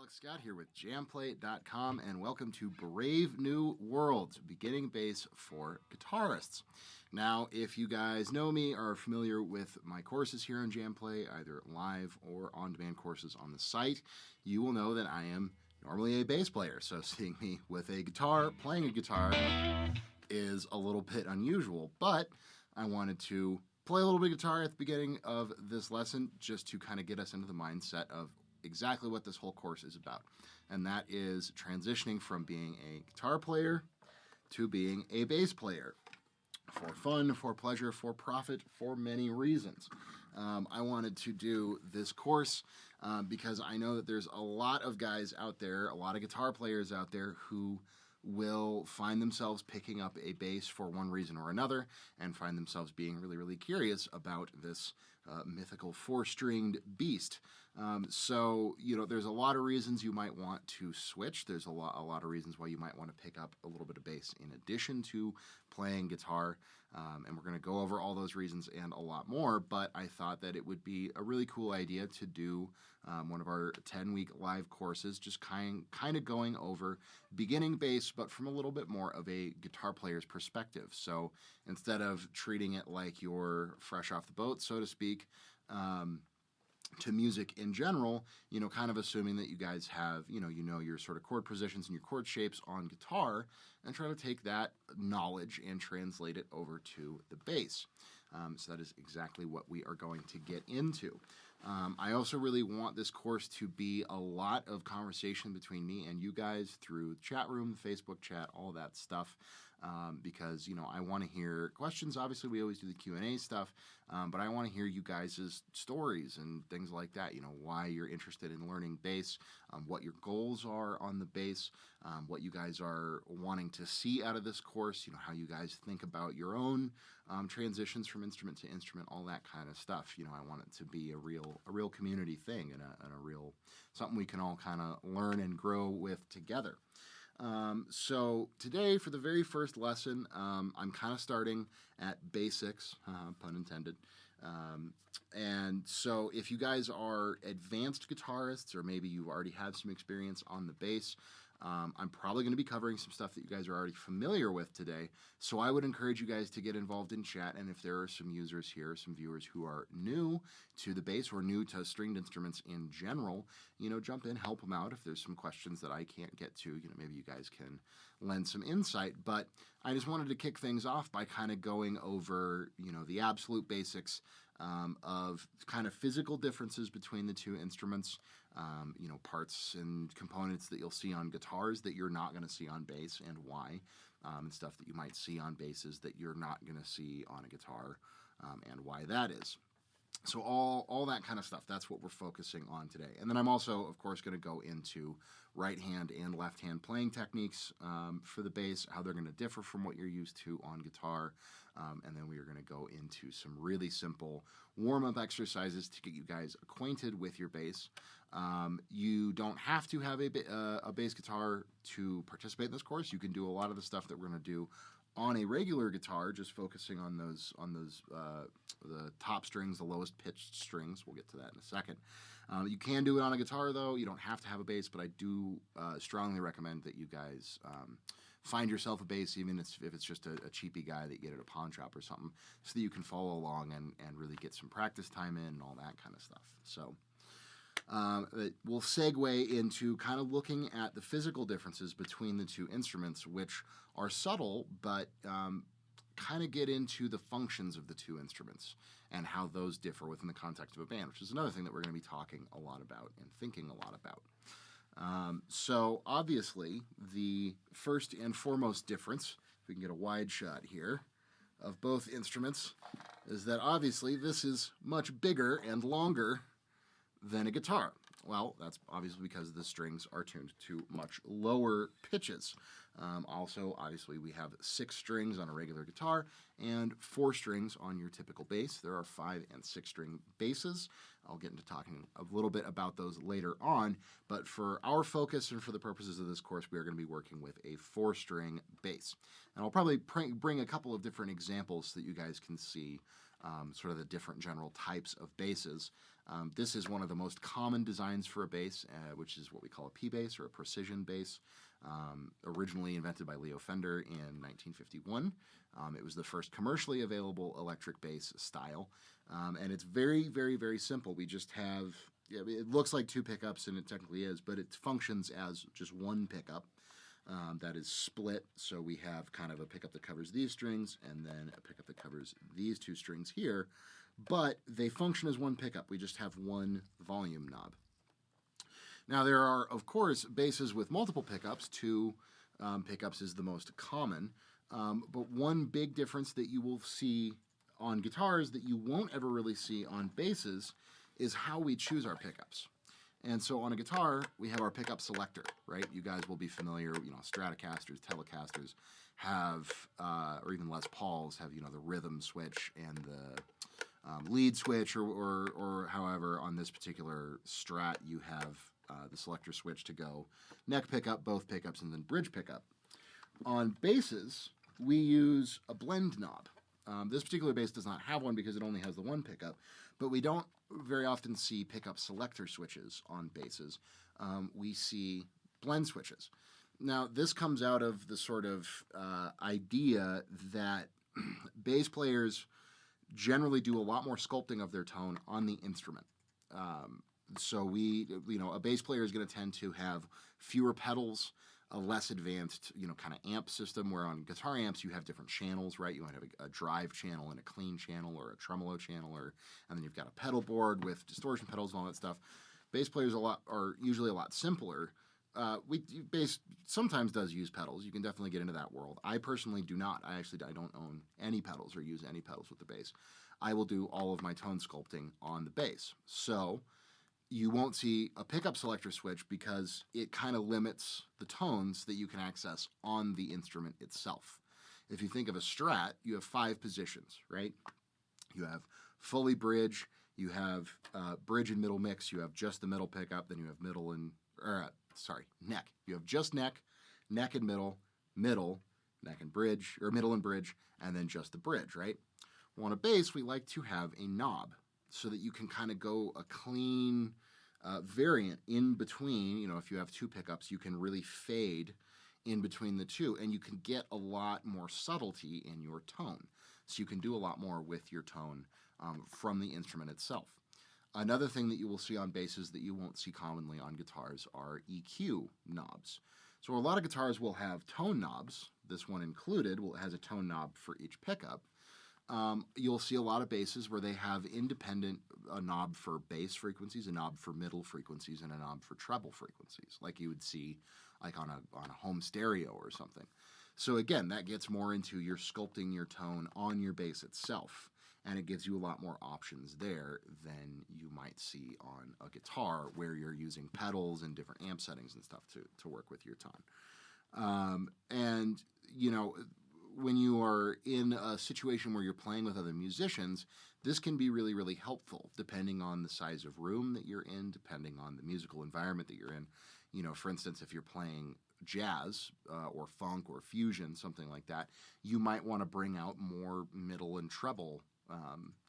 Alex Scott here with jamplay.com, and welcome to Brave New Worlds, beginning bass for guitarists. Now, if you guys know me or are familiar with my courses here on Jamplay, either live or on-demand courses on the site, you will know that I am normally a bass player. So seeing me with a guitar, playing a guitar, is a little bit unusual, but I wanted to play a little bit of guitar at the beginning of this lesson just to kind of get us into the mindset of exactly what this whole course is about. And that is transitioning from being a guitar player to being a bass player. For fun, for pleasure, for profit, for many reasons. I wanted to do this course because I know that there's a lot of guys out there, a lot of guitar players out there who will find themselves picking up a bass for one reason or another and find themselves being really, really curious about this mythical four-stringed beast. So, there's a lot of reasons you might want to switch. There's a lot of reasons why you might want to pick up a little bit of bass in addition to playing guitar. And we're going to go over all those reasons and a lot more, but I thought that it would be a really cool idea to do one of our 10-week live courses, just kind of going over beginning bass, but from a little bit more of a guitar player's perspective. So instead of treating it like you're fresh off the boat, so to speak, to music in general, kind of assuming that you guys have, your sort of chord positions and your chord shapes on guitar, and try to take that knowledge and translate it over to the bass. So that is exactly what we are going to get into. I also really want this course to be a lot of conversation between me and you guys through the chat room, the Facebook chat, all that stuff, because, I want to hear questions. Obviously, we always do the Q&A stuff, but I want to hear you guys' stories and things like that, why you're interested in learning bass, what your goals are on the bass, what you guys are wanting to see out of this course, how you guys think about your own transitions from instrument to instrument, all that kind of stuff. I want it to be a real community thing and a real something we can all kind of learn and grow with together. So today, for the very first lesson, I'm kind of starting at basics, pun intended. And so if you guys are advanced guitarists, or maybe you already have some experience on the bass, I'm probably going to be covering some stuff that you guys are already familiar with today. So I would encourage you guys to get involved in chat. And if there are some users here, some viewers who are new to the bass or new to stringed instruments in general, jump in, help them out. If there's some questions that I can't get to, maybe you guys can lend some insight. But I just wanted to kick things off by kind of going over, the absolute basics of kind of physical differences between the two instruments, parts and components that you'll see on guitars that you're not going to see on bass, and why, and stuff that you might see on basses that you're not going to see on a guitar, and why that is. So all that kind of stuff, that's what we're focusing on today. And then I'm also, of course, going to go into right hand and left hand playing techniques for the bass, how they're going to differ from what you're used to on guitar. And then we are going to go into some really simple warm-up exercises to get you guys acquainted with your bass. You don't have to have a bass guitar to participate in this course. You can do a lot of the stuff that we're going to do on a regular guitar, just focusing on those the top strings, the lowest pitched strings. We'll get to that in a second. You can do it on a guitar, though. You don't have to have a bass, but I do strongly recommend that you guys find yourself a bass, even if it's just a cheapy guy that you get at a pawn shop or something, so that you can follow along and really get some practice time in and all that kind of stuff. So we'll segue into kind of looking at the physical differences between the two instruments, which are subtle, but kind of get into the functions of the two instruments and how those differ within the context of a band, which is another thing that we're going to be talking a lot about and thinking a lot about. So obviously, the first and foremost difference, if we can get a wide shot here, of both instruments is that obviously this is much bigger and longer than a guitar. Well, that's obviously because the strings are tuned to much lower pitches. Also, obviously, we have 6 strings on a regular guitar and 4 strings on your typical bass. There are 5 and 6 string basses. I'll get into talking a little bit about those later on, but for our focus and for the purposes of this course, we are going to be working with a 4-string bass. And I'll probably bring a couple of different examples so that you guys can see sort of the different general types of basses. This is one of the most common designs for a bass, which is what we call a P bass or a precision bass, originally invented by Leo Fender in 1951. It was the first commercially available electric bass style, and it's very, very, very simple. We just have, it looks like two pickups, and it technically is, but it functions as just one pickup. That is split, so we have kind of a pickup that covers these strings and then a pickup that covers these two strings here, but they function as one pickup. We just have one volume knob. Now there are, of course, basses with multiple pickups. Two pickups is the most common, but one big difference that you will see on guitars that you won't ever really see on basses is how we choose our pickups. And so on a guitar, we have our pickup selector, right? You guys will be familiar, Stratocasters, Telecasters have, or even Les Pauls have, the rhythm switch and the lead switch, or however, on this particular Strat, you have the selector switch to go neck pickup, both pickups, and then bridge pickup. On basses, we use a blend knob. This particular bass does not have one because it only has the one pickup, but we don't very often see pickup selector switches on basses. We see blend switches. Now, this comes out of the sort of idea that bass players generally do a lot more sculpting of their tone on the instrument. So a bass player is going to tend to have fewer pedals, a less advanced, kind of amp system, where on guitar amps you have different channels, right? You might have a drive channel and a clean channel, or a tremolo channel, and then you've got a pedal board with distortion pedals and all that stuff. Bass players are usually a lot simpler. Bass sometimes does use pedals. You can definitely get into that world. I personally do not. I don't own any pedals or use any pedals with the bass. I will do all of my tone sculpting on the bass. So you won't see a pickup selector switch because it kind of limits the tones that you can access on the instrument itself. If you think of a Strat, you have 5 positions, right? You have fully bridge, you have bridge and middle mix, you have just the middle pickup, then you have neck. You have just neck and middle, neck and bridge, or middle and bridge, and then just the bridge, right? Well, on a bass, we like to have a knob so that you can kind of go a clean variant in between. If you have 2 pickups, you can really fade in between the two, and you can get a lot more subtlety in your tone. So you can do a lot more with your tone from the instrument itself. Another thing that you will see on basses that you won't see commonly on guitars are EQ knobs. So a lot of guitars will have tone knobs. This one included has a tone knob for each pickup. You'll see a lot of basses where they have a knob for bass frequencies, a knob for middle frequencies, and a knob for treble frequencies, like you would see like on a home stereo or something. So again, that gets more into your sculpting your tone on your bass itself, and it gives you a lot more options there than you might see on a guitar, where you're using pedals and different amp settings and stuff to work with your tone. When you are in a situation where you're playing with other musicians, this can be really, really helpful, depending on the size of room that you're in, depending on the musical environment that you're in. For instance, if you're playing jazz or funk or fusion, something like that, you might want to bring out more middle and treble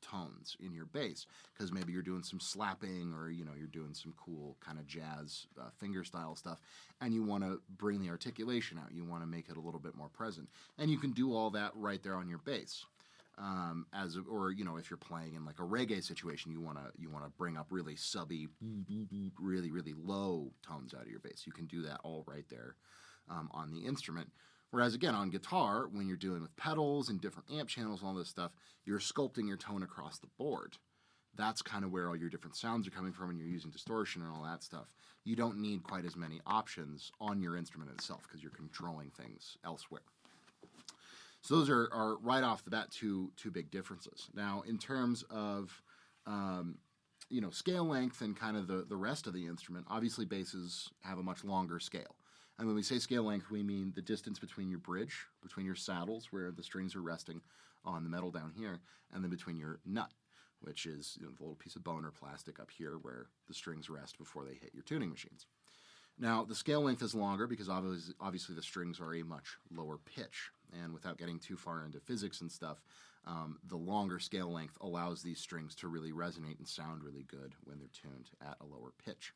tones in your bass, because maybe you're doing some slapping, or you're doing some cool kind of jazz finger style stuff, and you want to bring the articulation out. You want to make it a little bit more present, and you can do all that right there on your bass. If you're playing in like a reggae situation, you want to bring up really subby, really, really low tones out of your bass. You can do that all right there on the instrument. Whereas, again, on guitar, when you're dealing with pedals and different amp channels and all this stuff, you're sculpting your tone across the board. That's kind of where all your different sounds are coming from, and you're using distortion and all that stuff. You don't need quite as many options on your instrument itself because you're controlling things elsewhere. So those are right off the bat two big differences. Now, in terms of scale length and kind of the rest of the instrument, obviously basses have a much longer scale. And when we say scale length, we mean the distance between your bridge, between your saddles, where the strings are resting on the metal down here, and then between your nut, which is the little piece of bone or plastic up here where the strings rest before they hit your tuning machines. Now, the scale length is longer because obviously the strings are a much lower pitch. And without getting too far into physics and stuff, the longer scale length allows these strings to really resonate and sound really good when they're tuned at a lower pitch.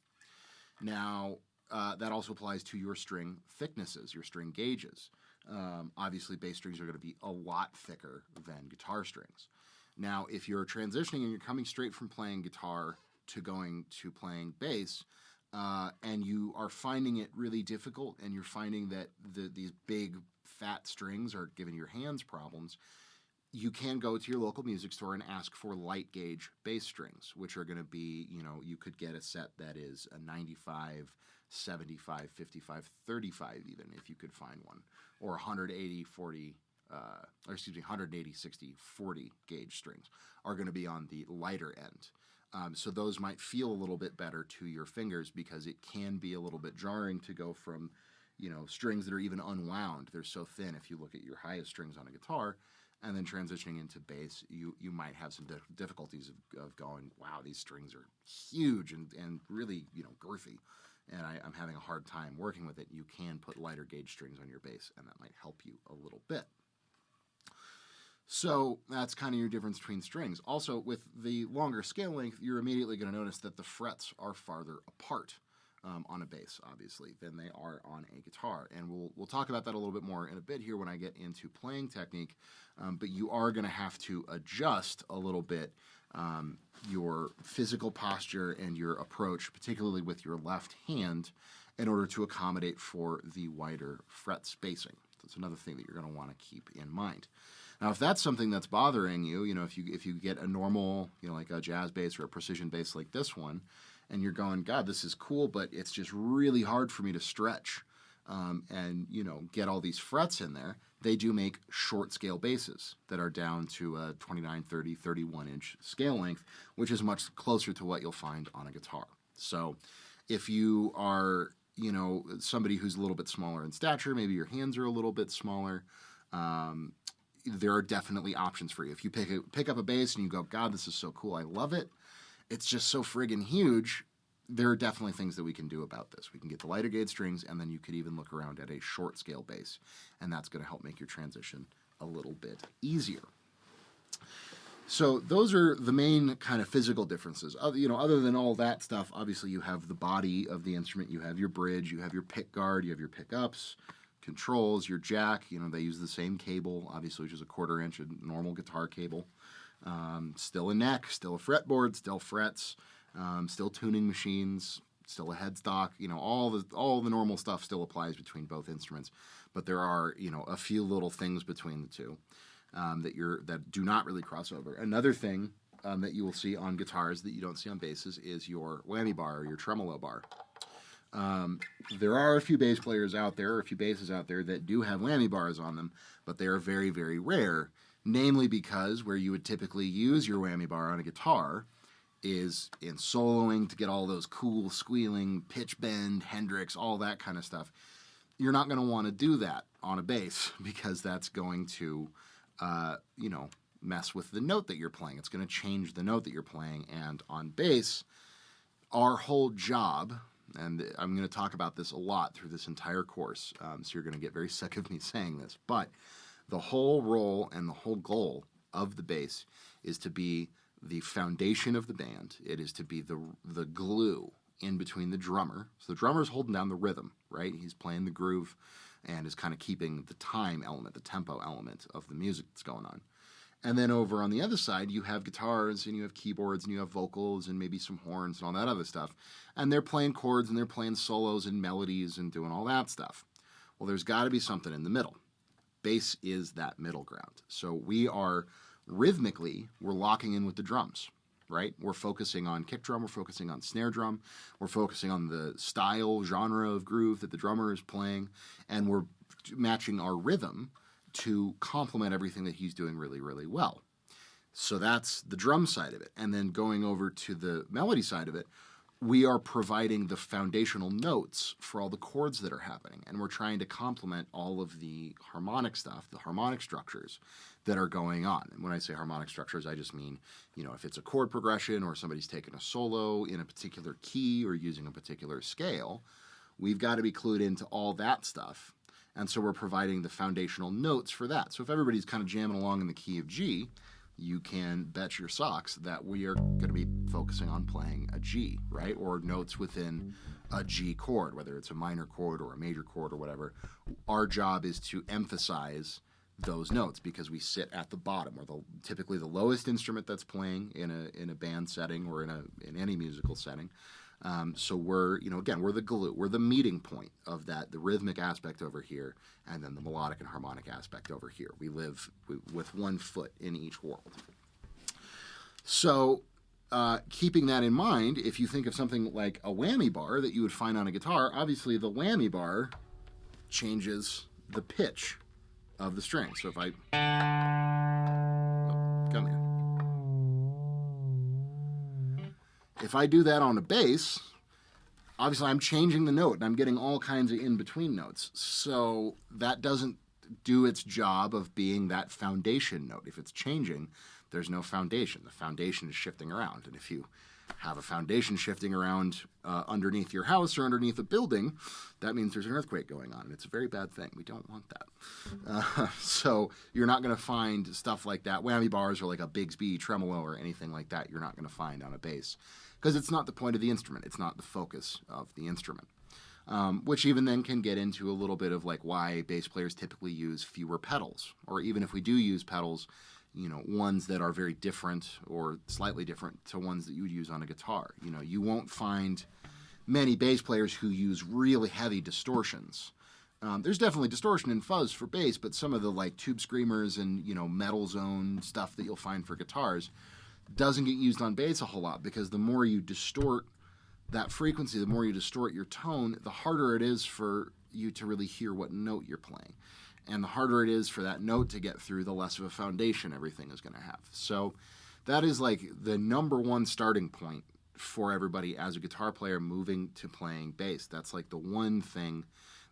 Now, that also applies to your string thicknesses, your string gauges. Obviously, bass strings are going to be a lot thicker than guitar strings. Now, if you're transitioning and you're coming straight from playing guitar to going to playing bass, and you are finding it really difficult, and you're finding that these big, fat strings are giving your hands problems, you can go to your local music store and ask for light gauge bass strings, which are going to be, you could get a set that is a 95, 75, 55, 35 even, if you could find one, or 180, 40, 180, 60, 40 gauge strings are going to be on the lighter end. So those might feel a little bit better to your fingers because it can be a little bit jarring to go from, strings that are even unwound. They're so thin. If you look at your highest strings on a guitar and then transitioning into bass, you might have some difficulties of going, wow, these strings are huge and really, girthy. And I'm having a hard time working with it. You can put lighter gauge strings on your bass, and that might help you a little bit. So that's kind of your difference between strings. Also, with the longer scale length, you're immediately going to notice that the frets are farther apart on a bass, obviously, than they are on a guitar. And we'll talk about that a little bit more in a bit here when I get into playing technique. But you are going to have to adjust a little bit your physical posture and your approach, particularly with your left hand, in order to accommodate for the wider fret spacing. That's another thing that you're going to want to keep in mind. Now, if that's something that's bothering you, if you get a normal, like a jazz bass or a precision bass like this one, and you're going, God, this is cool, but it's just really hard for me to stretch and get all these frets in there, they do make short scale basses that are down to a 29, 30, 31-inch scale length, which is much closer to what you'll find on a guitar. So if you are, somebody who's a little bit smaller in stature, maybe your hands are a little bit smaller, there are definitely options for you. If you pick up a bass and you go, God, this is so cool, I love it, it's just so friggin' huge, there are definitely things that we can do about this. We can get the lighter gauge strings, and then you could even look around at a short scale bass, and that's going to help make your transition a little bit easier. So those are the main kind of physical differences. Other than all that stuff, obviously you have the body of the instrument, you have your bridge, you have your pick guard, you have your pickups, controls, your jack. They use the same cable, obviously, which is a 1/4 inch, a normal guitar cable. Still a neck, still a fretboard, still frets, still tuning machines, still a headstock. All the normal stuff still applies between both instruments, but there are a few little things between the two that do not really cross over. Another thing that you will see on guitars that you don't see on basses is your whammy bar or your tremolo bar. There are a few bass players out there, or a few basses out there that do have whammy bars on them, but they are very, very rare. Namely because where you would typically use your whammy bar on a guitar is in soloing to get all those cool squealing, pitch bend, Hendrix, all that kind of stuff. You're not going to want to do that on a bass because that's going to, mess with the note that you're playing. It's going to change the note that you're playing. And on bass, our whole job, and I'm going to talk about this a lot through this entire course, so you're going to get very sick of me saying this, but the whole role and the whole goal of the bass is to be the foundation of the band. It is to be the glue in between the drummer. So the drummer's holding down the rhythm, right? He's playing the groove and is kind of keeping the time element, the tempo element of the music that's going on. And then over on the other side, you have guitars and you have keyboards and you have vocals and maybe some horns and all that other stuff. And they're playing chords and they're playing solos and melodies and doing all that stuff. Well, there's got to be something in the middle. Bass is that middle ground. So we are rhythmically, we're locking in with the drums, right? We're focusing on kick drum, we're focusing on snare drum, we're focusing on the style, genre of groove that the drummer is playing, and we're matching our rhythm to complement everything that he's doing really, really well. So that's the drum side of it. And then going over to the melody side of it, we are providing the foundational notes for all the chords that are happening. And we're trying to complement all of the harmonic stuff, the harmonic structures that are going on. And when I say harmonic structures, I just mean, if it's a chord progression or somebody's taking a solo in a particular key or using a particular scale, we've got to be clued into all that stuff. And so we're providing the foundational notes for that. So if everybody's kind of jamming along in the key of G, you can bet your socks that we are going to be focusing on playing a G, right? Or notes within a G chord, whether it's a minor chord or a major chord or whatever. Our job is to emphasize those notes because we sit at the bottom, or typically the lowest instrument that's playing in a band setting or in any musical setting. So we're, again, we're the glue, we're the meeting point of that, the rhythmic aspect over here, and then the melodic and harmonic aspect over here. We live with one foot in each world. So keeping that in mind, if you think of something like a whammy bar that you would find on a guitar, obviously the whammy bar changes the pitch of the string. So if I... come here. If I do that on a bass, obviously I'm changing the note and I'm getting all kinds of in-between notes. So that doesn't do its job of being that foundation note. If it's changing, there's no foundation. The foundation is shifting around. And if you have a foundation shifting around underneath your house or underneath a building, that means there's an earthquake going on. And it's a very bad thing. We don't want that. So you're not going to find stuff like that. Whammy bars or like a Bigsby tremolo or anything like that, you're not going to find on a bass. Because it's not the point of the instrument. It's not the focus of the instrument. Which even then can get into a little bit of like why bass players typically use fewer pedals. Or even if we do use pedals, ones that are very different or slightly different to ones that you would use on a guitar. You won't find many bass players who use really heavy distortions. There's definitely distortion and fuzz for bass, but some of the like tube screamers and, metal zone stuff that you'll find for guitars doesn't get used on bass a whole lot, because the more you distort that frequency, the more you distort your tone, the harder it is for you to really hear what note you're playing. And the harder it is for that note to get through, the less of a foundation everything is going to have. So that is like the number one starting point for everybody as a guitar player moving to playing bass. That's like the one thing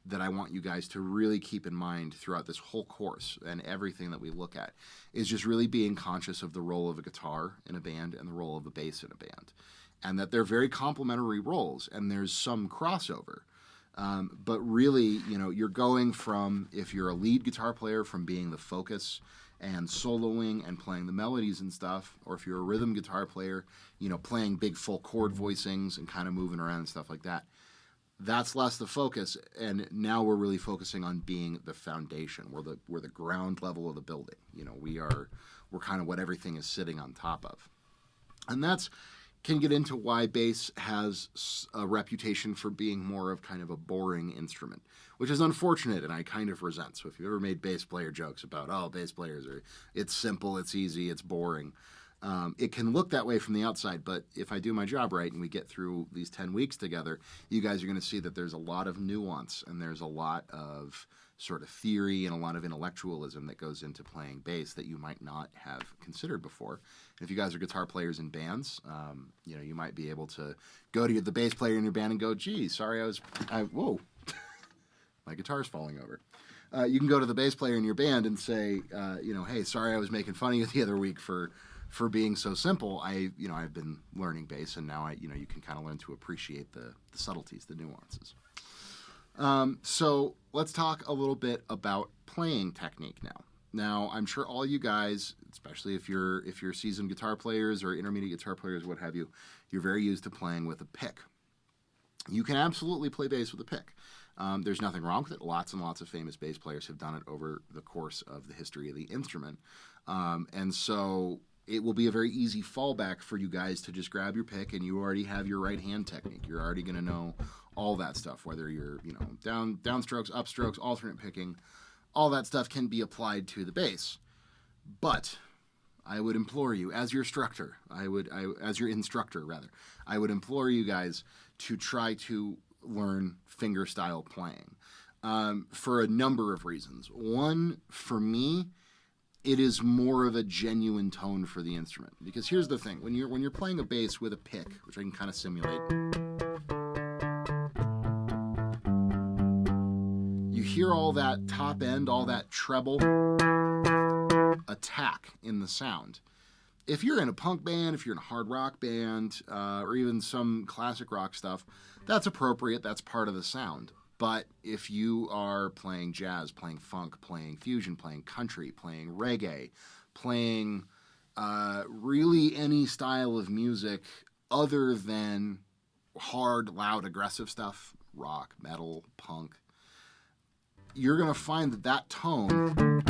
that I want you guys to really keep in mind throughout this whole course, and everything that we look at is just really being conscious of the role of a guitar in a band and the role of the bass in a band, and that they're very complementary roles and there's some crossover. But really, you're going from, if you're a lead guitar player, from being the focus and soloing and playing the melodies and stuff, or if you're a rhythm guitar player, playing big full chord voicings and kind of moving around and stuff like that. That's less the focus, and now we're really focusing on being the foundation. We're the ground level of the building. We're kind of what everything is sitting on top of, and that's can get into why bass has a reputation for being more of kind of a boring instrument, which is unfortunate, and I kind of resent. So if you've ever made bass player jokes about, bass players it's simple, it's easy, it's boring. It can look that way from the outside, but if I do my job right and we get through these 10 weeks together, you guys are going to see that there's a lot of nuance and there's a lot of sort of theory and a lot of intellectualism that goes into playing bass that you might not have considered before. And if you guys are guitar players in bands, you might be able to go to the bass player in your band and go, gee, sorry, whoa, my guitar's falling over. You can go to the bass player in your band and say, hey, sorry, I was making fun of you the other week for being so simple. I've been learning bass, and now you can kind of learn to appreciate the subtleties, the nuances. So let's talk a little bit about playing technique now. Now, I'm sure all you guys, especially if you're seasoned guitar players or intermediate guitar players, what have you, you're very used to playing with a pick. You can absolutely play bass with a pick. There's nothing wrong with it. Lots and lots of famous bass players have done it over the course of the history of the instrument. And so it will be a very easy fallback for you guys to just grab your pick, and you already have your right hand technique. You're already going to know all that stuff, whether you're, downstrokes, upstrokes, alternate picking, all that stuff can be applied to the bass. But I would implore you, as your instructor, I would implore you guys to try to learn fingerstyle playing for a number of reasons. One, for me, it is more of a genuine tone for the instrument. Because here's the thing, when you're playing a bass with a pick, which I can kind of simulate, you hear all that top end, all that treble attack in the sound. If you're in a punk band, if you're in a hard rock band, or even some classic rock stuff, that's appropriate, that's part of the sound. But if you are playing jazz, playing funk, playing fusion, playing country, playing reggae, playing really any style of music other than hard, loud, aggressive stuff, rock, metal, punk, you're going to find that tone,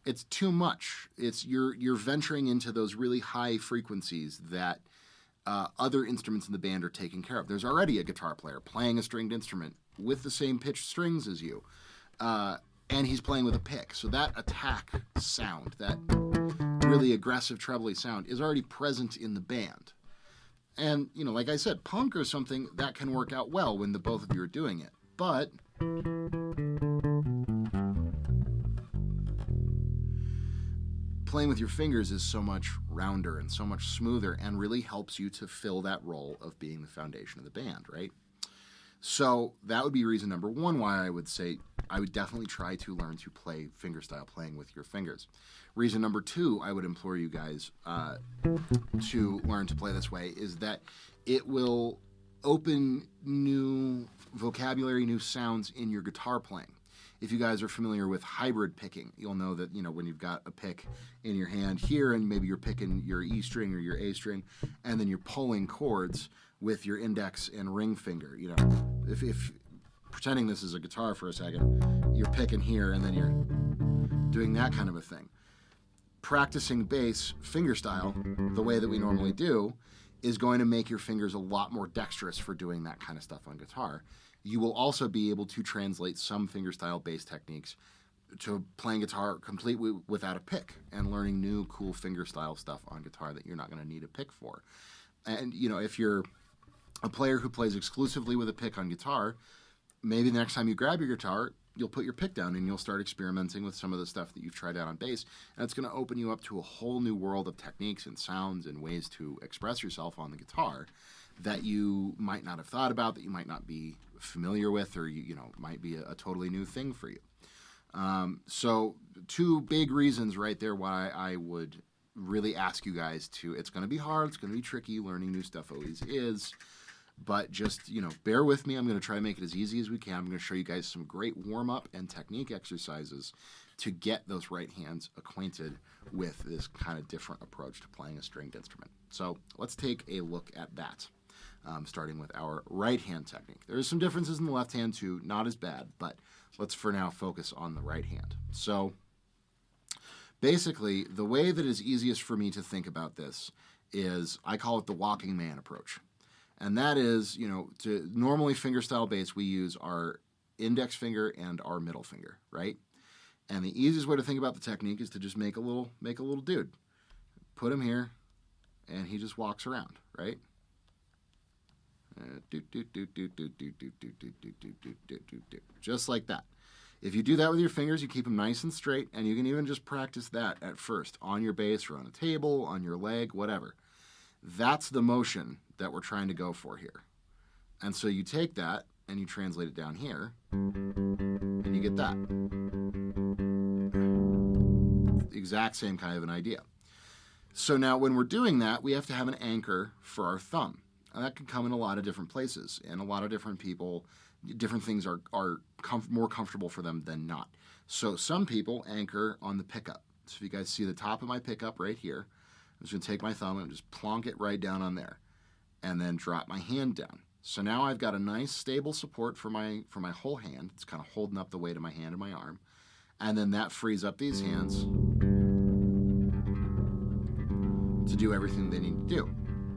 it's too much. You're venturing into those really high frequencies that other instruments in the band are taking care of. There's already a guitar player playing a stringed instrument with the same pitched strings as you, and he's playing with a pick. So that attack sound, that really aggressive trebly sound, is already present in the band. And, like I said, punk or something, that can work out well when the both of you are doing it. But playing with your fingers is so much rounder and so much smoother and really helps you to fill that role of being the foundation of the band, right? So that would be reason number one why I would say I would definitely try to learn to play fingerstyle, playing with your fingers. Reason number two I would implore you guys to learn to play this way is that it will open new vocabulary, new sounds in your guitar playing. If you guys are familiar with hybrid picking, you'll know that, when you've got a pick in your hand here and maybe you're picking your E string or your A string and then you're pulling chords with your index and ring finger. If pretending this is a guitar for a second, you're picking here and then you're doing that kind of a thing. Practicing bass fingerstyle the way that we normally do is going to make your fingers a lot more dexterous for doing that kind of stuff on guitar. You will also be able to translate some fingerstyle bass techniques to playing guitar completely without a pick and learning new cool fingerstyle stuff on guitar that you're not going to need a pick for. And, if you're a player who plays exclusively with a pick on guitar, maybe the next time you grab your guitar, you'll put your pick down and you'll start experimenting with some of the stuff that you've tried out on bass. And it's going to open you up to a whole new world of techniques and sounds and ways to express yourself on the guitar that you might not have thought about, that you might not be familiar with, or might be a totally new thing for you. So two big reasons right there why I would really ask you guys to. It's going to be hard, it's going to be tricky, learning new stuff always is, but just bear with me. I'm going to try to make it as easy as we can. I'm going to show you guys some great warm-up and technique exercises to get those right hands acquainted with this kind of different approach to playing a stringed instrument. So let's take a look at that. Starting with our right hand technique. There's some differences in the left hand too, not as bad, but let's for now focus on the right hand. So basically, the way that is easiest for me to think about this is I call it the walking man approach. And that is, to normally fingerstyle bass, we use our index finger and our middle finger, right? And the easiest way to think about the technique is to just make a little dude. Put him here, and he just walks around, right? Just like that. If you do that with your fingers, you keep them nice and straight, and you can even just practice that at first on your bass or on a table, on your leg, whatever. That's the motion that we're trying to go for here. And so you take that and you translate it down here, and you get that. The exact same kind of an idea. So now when we're doing that, we have to have an anchor for our thumb. And that can come in a lot of different places, and a lot of different people, different things are more comfortable for them than not. So some people anchor on the pickup. So if you guys see the top of my pickup right here, I'm just going to take my thumb and just plonk it right down on there, and then drop my hand down. So now I've got a nice stable support for my whole hand. It's kind of holding up the weight of my hand and my arm, and then that frees up these hands to do everything they need to do.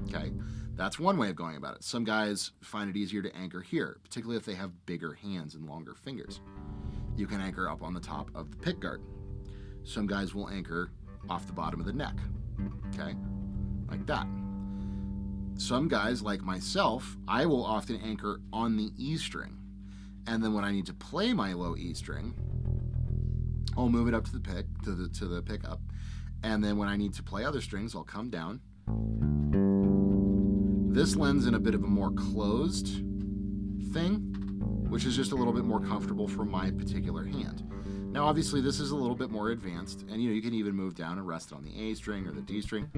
Okay. That's one way of going about it. Some guys find it easier to anchor here, particularly if they have bigger hands and longer fingers. You can anchor up on the top of the pick guard. Some guys will anchor off the bottom of the neck, okay, like that. Some guys, like myself, I will often anchor on the E string. And then when I need to play my low E string, I'll move it up to the pick, to the pickup. And then when I need to play other strings, I'll come down. This lends in a bit of a more closed thing, which is just a little bit more comfortable for my particular hand. Now, obviously, this is a little bit more advanced, and you can even move down and rest it on the A string or the D string.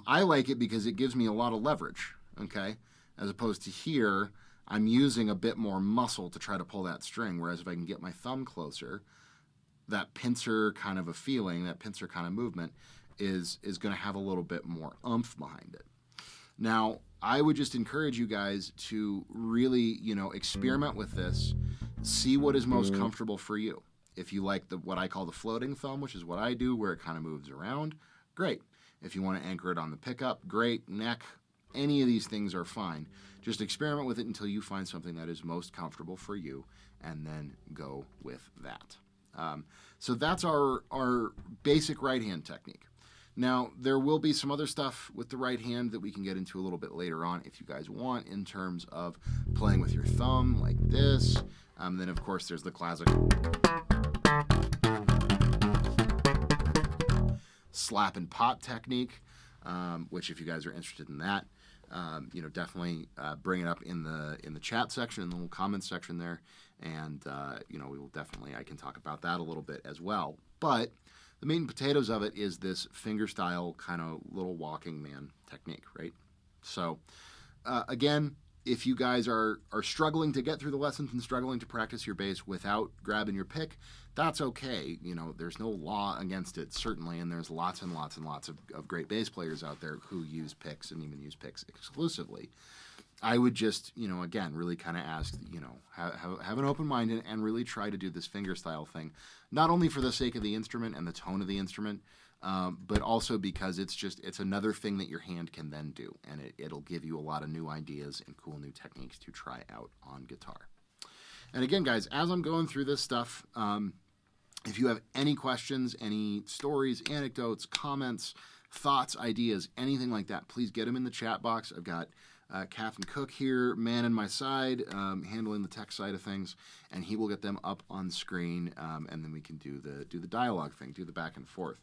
I like it because it gives me a lot of leverage. okay? As opposed to here, I'm using a bit more muscle to try to pull that string, whereas if I can get my thumb closer, that pincer kind of a feeling, that pincer kind of movement is going to have a little bit more oomph behind it. Now, I would just encourage you guys to really, experiment with this, see what is most comfortable for you. If you like what I call the floating thumb, which is what I do, where it kind of moves around, great. If you want to anchor it on the pickup, great. Neck, any of these things are fine. Just experiment with it until you find something that is most comfortable for you, and then go with that. So that's our basic right hand technique. Now, there will be some other stuff with the right hand that we can get into a little bit later on if you guys want, in terms of playing with your thumb like this. Then, of course, there's the classic slap and pop technique, which if you guys are interested in that, definitely bring it up in the chat section, in the little comments section there, and we will definitely, I can talk about that a little bit as well. But the meat and potatoes of it is this finger style kind of little walking man technique, right? So again, if you guys are struggling to get through the lessons and struggling to practice your bass without grabbing your pick, that's okay. There's no law against it, certainly, and there's lots and lots and lots of great bass players out there who use picks and even use picks exclusively. I would just, again, really kind of ask, have an open mind and really try to do this finger style thing, not only for the sake of the instrument and the tone of the instrument, but also because it's another thing that your hand can then do, and it'll give you a lot of new ideas and cool new techniques to try out on guitar. And again, guys, as I'm going through this stuff, if you have any questions, any stories, anecdotes, comments, thoughts, ideas, anything like that, please get them in the chat box. I've got Captain Cook here, man in my side, handling the tech side of things, and he will get them up on screen, and then we can do the dialogue thing, do the back and forth.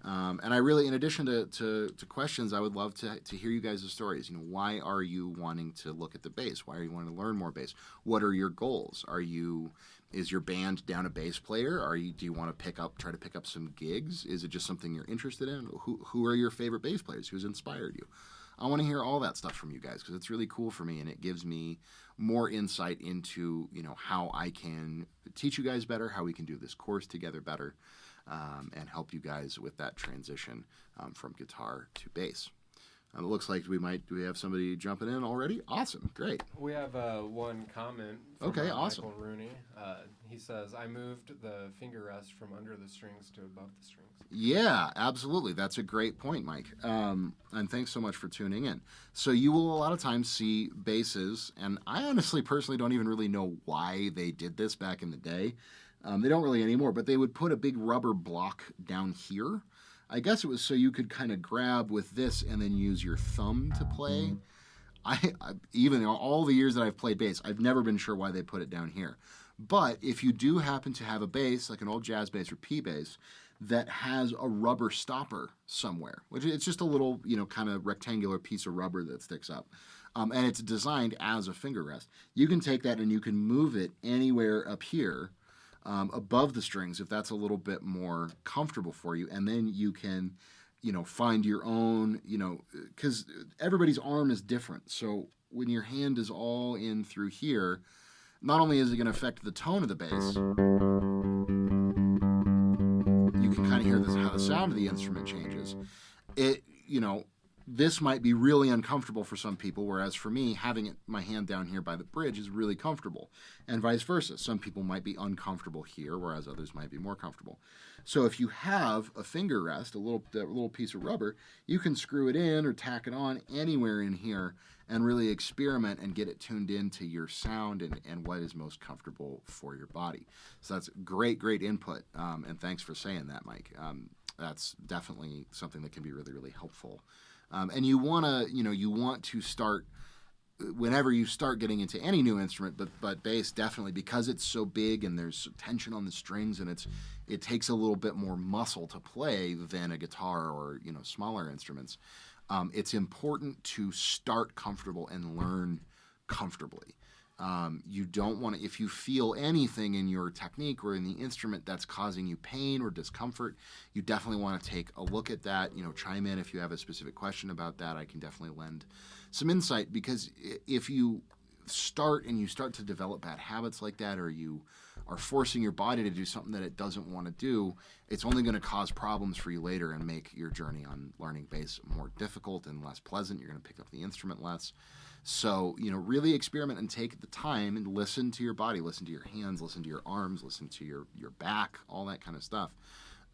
And I really, in addition to questions, I would love to hear you guys' stories. Why are you wanting to look at the bass? Why are you wanting to learn more bass? What are your goals? Is your band down a bass player? Do you want to try to pick up some gigs? Is it just something you're interested in? Who are your favorite bass players? Who's inspired you? I want to hear all that stuff from you guys, because it's really cool for me, and it gives me more insight into how I can teach you guys better, how we can do this course together better, and help you guys with that transition from guitar to bass. It looks like do we have somebody jumping in already? Awesome, great. We have one comment from awesome. Michael Rooney. He says, I moved the finger rest from under the strings to above the strings. Yeah, absolutely. That's a great point, Mike. And thanks so much for tuning in. So you will a lot of times see basses, and I honestly personally don't even really know why they did this back in the day. They don't really anymore, but they would put a big rubber block down here. I guess it was so you could kind of grab with this and then use your thumb to play. Even all the years that I've played bass, I've never been sure why they put it down here. But if you do happen to have a bass, like an old jazz bass or P bass, that has a rubber stopper somewhere, which it's just a little, kind of rectangular piece of rubber that sticks up, and it's designed as a finger rest, you can take that and you can move it anywhere up here, above the strings, if that's a little bit more comfortable for you. And then you can, find your own, because everybody's arm is different. So when your hand is all in through here, not only is it going to affect the tone of the bass, you can kind of hear how the sound of the instrument changes. This might be really uncomfortable for some people, whereas for me, having my hand down here by the bridge is really comfortable, and vice versa. Some people might be uncomfortable here, whereas others might be more comfortable. So if you have a finger rest, that little piece of rubber, you can screw it in or tack it on anywhere in here and really experiment and get it tuned into your sound and what is most comfortable for your body. So that's great input, and thanks for saying that, Mike. That's definitely something that can be really, really helpful. And you want to start, whenever you start getting into any new instrument, but bass definitely, because it's so big and there's tension on the strings, and it takes a little bit more muscle to play than a guitar or smaller instruments. It's important to start comfortable and learn comfortably. You don't want to, if you feel anything in your technique or in the instrument that's causing you pain or discomfort, you definitely want to take a look at that. Chime in if you have a specific question about that. I can definitely lend some insight, because if you start to develop bad habits like that, or you are forcing your body to do something that it doesn't want to do, it's only going to cause problems for you later and make your journey on learning bass more difficult and less pleasant. You're going to pick up the instrument less. So, really experiment and take the time and listen to your body, listen to your hands, listen to your arms, listen to your back, all that kind of stuff.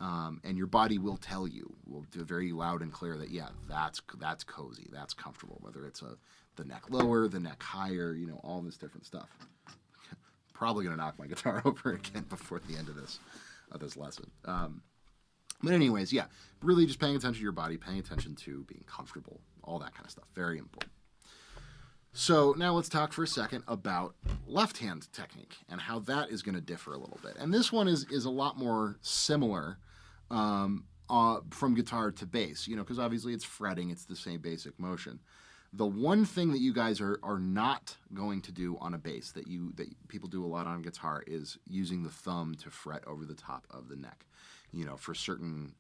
And your body will tell you, will do very loud and clear that, yeah, that's cozy, that's comfortable, whether it's the neck lower, the neck higher, all this different stuff. Probably going to knock my guitar over again before the end of this lesson. But anyways, yeah, really just paying attention to your body, paying attention to being comfortable, all that kind of stuff. Very important. So now let's talk for a second about left-hand technique and how that is going to differ a little bit. And this one is a lot more similar from guitar to bass, because obviously it's fretting, it's the same basic motion. The one thing that you guys are not going to do on a bass that people do a lot on guitar is using the thumb to fret over the top of the neck. For certain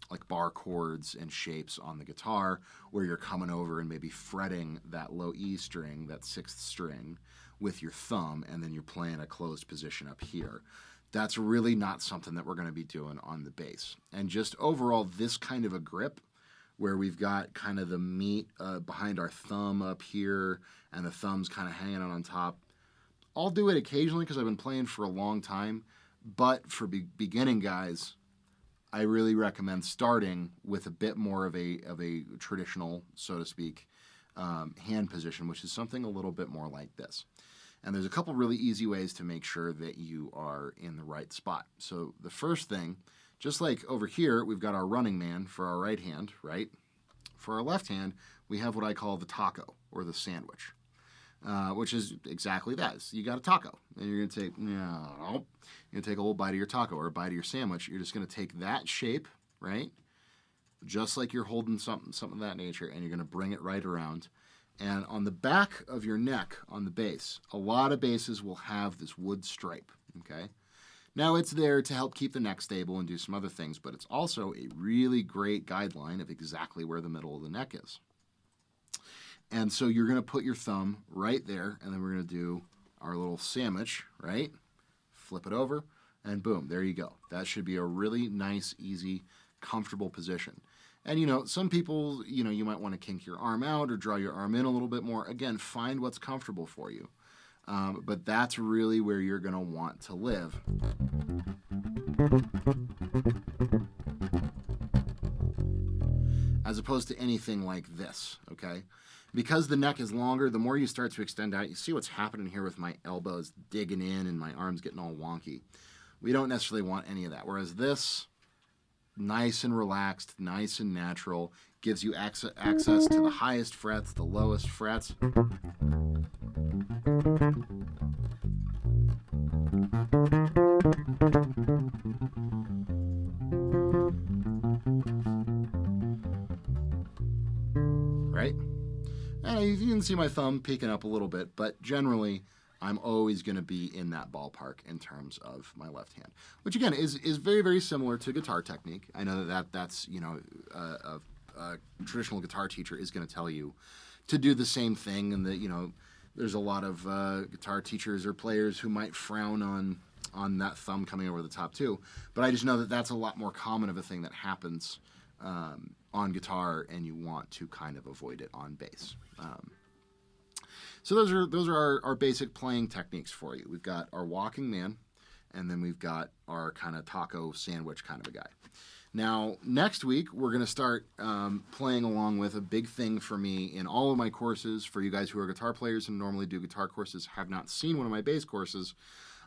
like bar chords and shapes on the guitar, where you're coming over and maybe fretting that low E string, that sixth string, with your thumb, and then you're playing a closed position up here. That's really not something that we're going to be doing on the bass. And just overall, this kind of a grip, where we've got kind of the meat behind our thumb up here, and the thumb's kind of hanging out on top. I'll do it occasionally because I've been playing for a long time, but for beginning guys, I really recommend starting with a bit more of a traditional, so to speak, hand position, which is something a little bit more like this. And there's a couple really easy ways to make sure that you are in the right spot. So the first thing, just like over here, we've got our running man for our right hand, right? For our left hand, we have what I call the taco, or the sandwich, which is exactly that. So you got a taco, and you're going to take a little bite of your taco or a bite of your sandwich. You're just going to take that shape, right? Just like you're holding something of that nature, and you're going to bring it right around. And on the back of your neck on the bass, a lot of basses will have this wood stripe, okay? Now, it's there to help keep the neck stable and do some other things, but it's also a really great guideline of exactly where the middle of the neck is. And so you're going to put your thumb right there, and then we're going to do our little sandwich, right? Flip it over, and boom, there you go. That should be a really nice, easy, comfortable position. And, some people, you might want to kink your arm out or draw your arm in a little bit more. Again, find what's comfortable for you. But that's really where you're going to want to live. As opposed to anything like this, okay? Because the neck is longer, the more you start to extend out, you see what's happening here with my elbows digging in and my arms getting all wonky. We don't necessarily want any of that. Whereas this, nice and relaxed, nice and natural, gives you access to the highest frets, the lowest frets. Right? And you can see my thumb peeking up a little bit, but generally I'm always going to be in that ballpark in terms of my left hand, which again is very, very similar to guitar technique. I know that's a traditional guitar teacher is going to tell you to do the same thing, and that there's a lot of guitar teachers or players who might frown on that thumb coming over the top too. But I just know that that's a lot more common of a thing that happens on guitar, and you want to kind of avoid it on bass. So those are our basic playing techniques for you. We've got our walking man, and then we've got our kind of taco sandwich kind of a guy. Now, next week, we're going to start playing along with a big thing for me in all of my courses. For you guys who are guitar players and normally do guitar courses, have not seen one of my bass courses,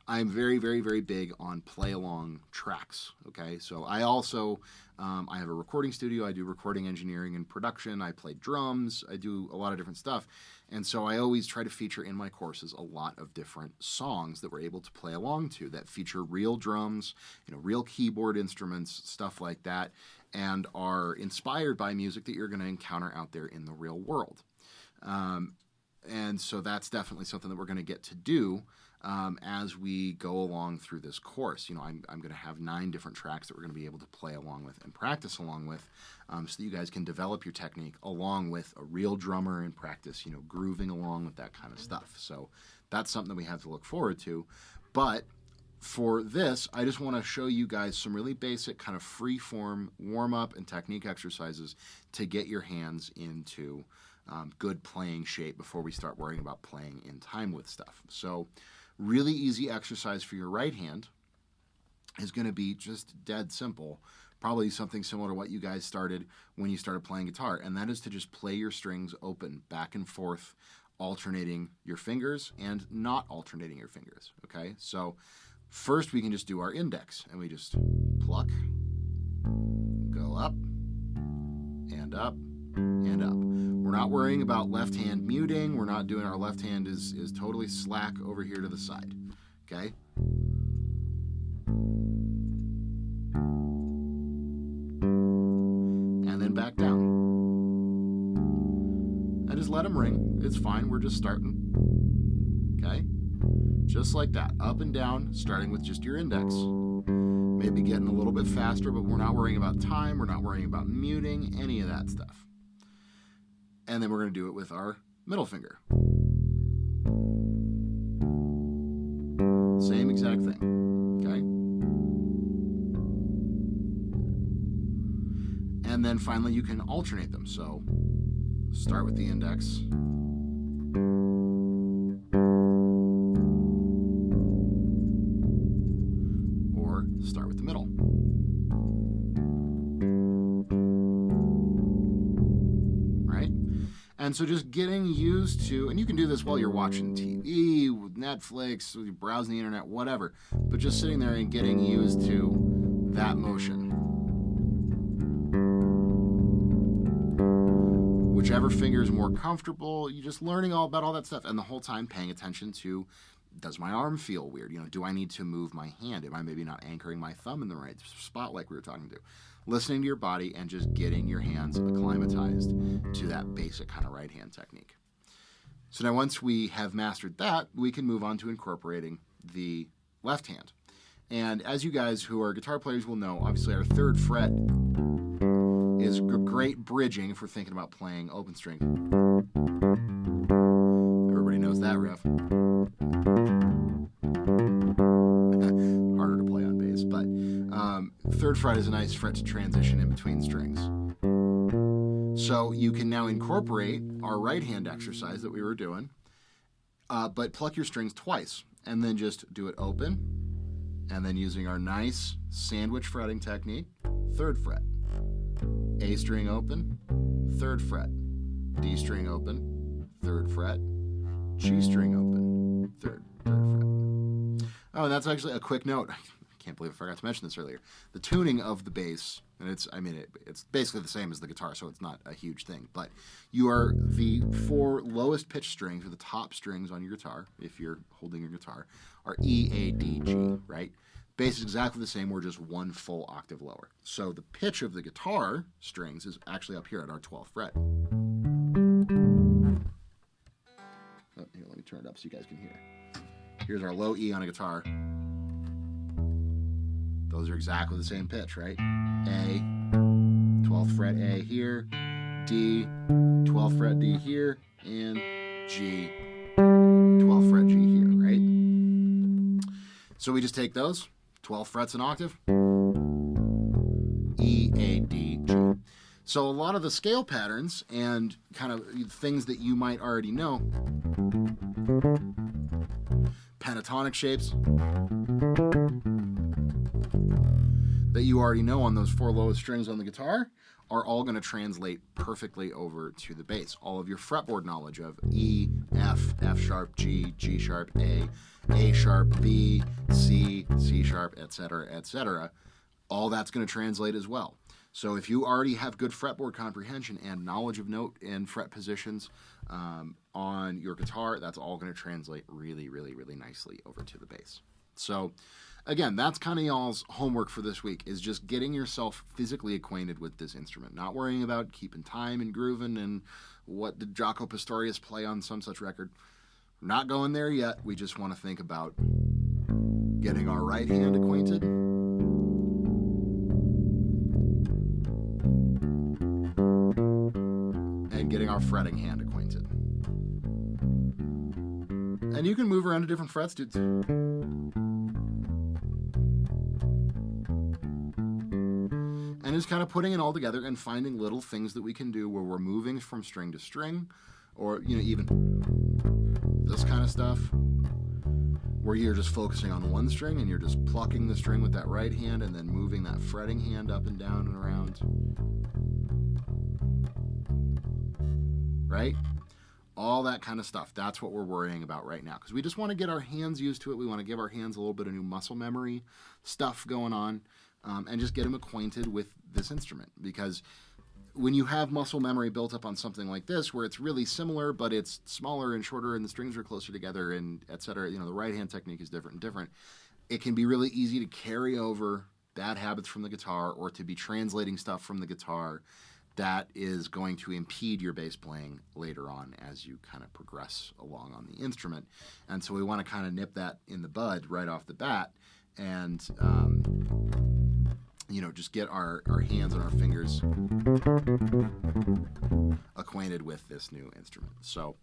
I'm very, very, very big on play-along tracks, okay? So I also, I have a recording studio. I do recording engineering and production. I play drums. I do a lot of different stuff. And so I always try to feature in my courses a lot of different songs that we're able to play along to that feature real drums, real keyboard instruments, stuff like that, and are inspired by music that you're going to encounter out there in the real world. And And so that's definitely something that we're going to get to do as we go along through this course. I'm going to have 9 different tracks that we're going to be able to play along with and practice along with, so that you guys can develop your technique along with a real drummer and practice, grooving along with that kind of stuff. So that's something that we have to look forward to. But for this, I just want to show you guys some really basic kind of free-form warm-up and technique exercises to get your hands into good playing shape before we start worrying about playing in time with stuff. So really easy exercise for your right hand is going to be just dead simple, probably something similar to what you guys started when you started playing guitar, and that is to just play your strings open, back and forth, alternating your fingers and not alternating your fingers, okay? So first we can just do our index, and we just pluck, go up, and up, and up. We're not worrying about left hand muting. We're not doing our left hand is totally slack over here to the side, okay? And then back down. And just let them ring. It's fine. We're just starting, okay? Just like that, up and down, starting with just your index. Maybe getting a little bit faster, but we're not worrying about time. We're not worrying about muting, any of that stuff. And then we're going to do it with our middle finger. Same exact thing, okay? And then finally you can alternate them. So start with the index. Or start with the middle. And so just getting used to, and you can do this while you're watching TV, with Netflix, with browsing the internet, whatever, but just sitting there and getting used to that motion. Whichever finger is more comfortable, you're just learning all about all that stuff, and the whole time paying attention to, does my arm feel weird? Do I need to move my hand? Am I maybe not anchoring my thumb in the right spot like we were talking to? Listening to your body and just getting your hands acclimatized to that basic kind of right hand technique. So now once we have mastered that, we can move on to incorporating the left hand. And as you guys who are guitar players will know, obviously our 3rd fret is great bridging if we're thinking about playing open string. Everybody knows that riff. Harder to play on bass, but 3rd fret is a nice fret to transition in between strings. So you can now incorporate our right hand exercise that we were doing, but pluck your strings twice, and then just do it open, and then using our nice sandwich fretting technique, 3rd fret. A string open, 3rd fret. D string open, 3rd fret. G string open, 3rd fret. Oh, and that's actually a quick note. I can't believe I forgot to mention this earlier. The tuning of the bass, and it's basically the same as the guitar, so it's not a huge thing. But the 4 lowest pitch strings, or the top strings on your guitar, if you're holding your guitar, are E, A, D, G, right? Bass is exactly the same. We're just 1 full octave lower. So the pitch of the guitar strings is actually up here at our 12th fret. Oh, here, let me turn it up so you guys can hear. Here's our low E on a guitar. Those are exactly the same pitch, right? A, 12th fret A here, D, 12th fret D here, and G, 12th fret G here, right? So we just take those, 12 frets an octave, E, A, D, G. So a lot of the scale patterns and kind of things that you might already know, pentatonic shapes that you already know on those 4 lowest strings on the guitar, are all going to translate perfectly over to the bass. All of your fretboard knowledge of E, F, F sharp, G, G sharp, A sharp, B, C, C sharp, etc., all that's going to translate as well. So if you already have good fretboard comprehension and knowledge of note and fret positions on your guitar, that's all going to translate really, really, really nicely over to the bass. So, again, that's kind of y'all's homework for this week, is just getting yourself physically acquainted with this instrument. Not worrying about keeping time and grooving and what did Jaco Pastorius play on some such record. We're not going there yet. We just want to think about getting our right hand acquainted. And getting our fretting hand acquainted. And you can move around to different frets, dudes. And just kind of putting it all together and finding little things that we can do where we're moving from string to string, or even this kind of stuff, where you're just focusing on one string and you're just plucking the string with that right hand and then moving that fretting hand up and down and around. Right? All that kind of stuff. That's what we're worrying about right now, because we just want to get our hands used to it. We want to give our hands a little bit of new muscle memory stuff going on, and just get them acquainted with this instrument. Because when you have muscle memory built up on something like this, where it's really similar, but it's smaller and shorter and the strings are closer together and et cetera, the right hand technique is different and different. It can be really easy to carry over bad habits from the guitar, or to be translating stuff from the guitar that is going to impede your bass playing later on as you kind of progress along on the instrument. And so we want to kind of nip that in the bud right off the bat, and just get our hands and our fingers acquainted with this new instrument. So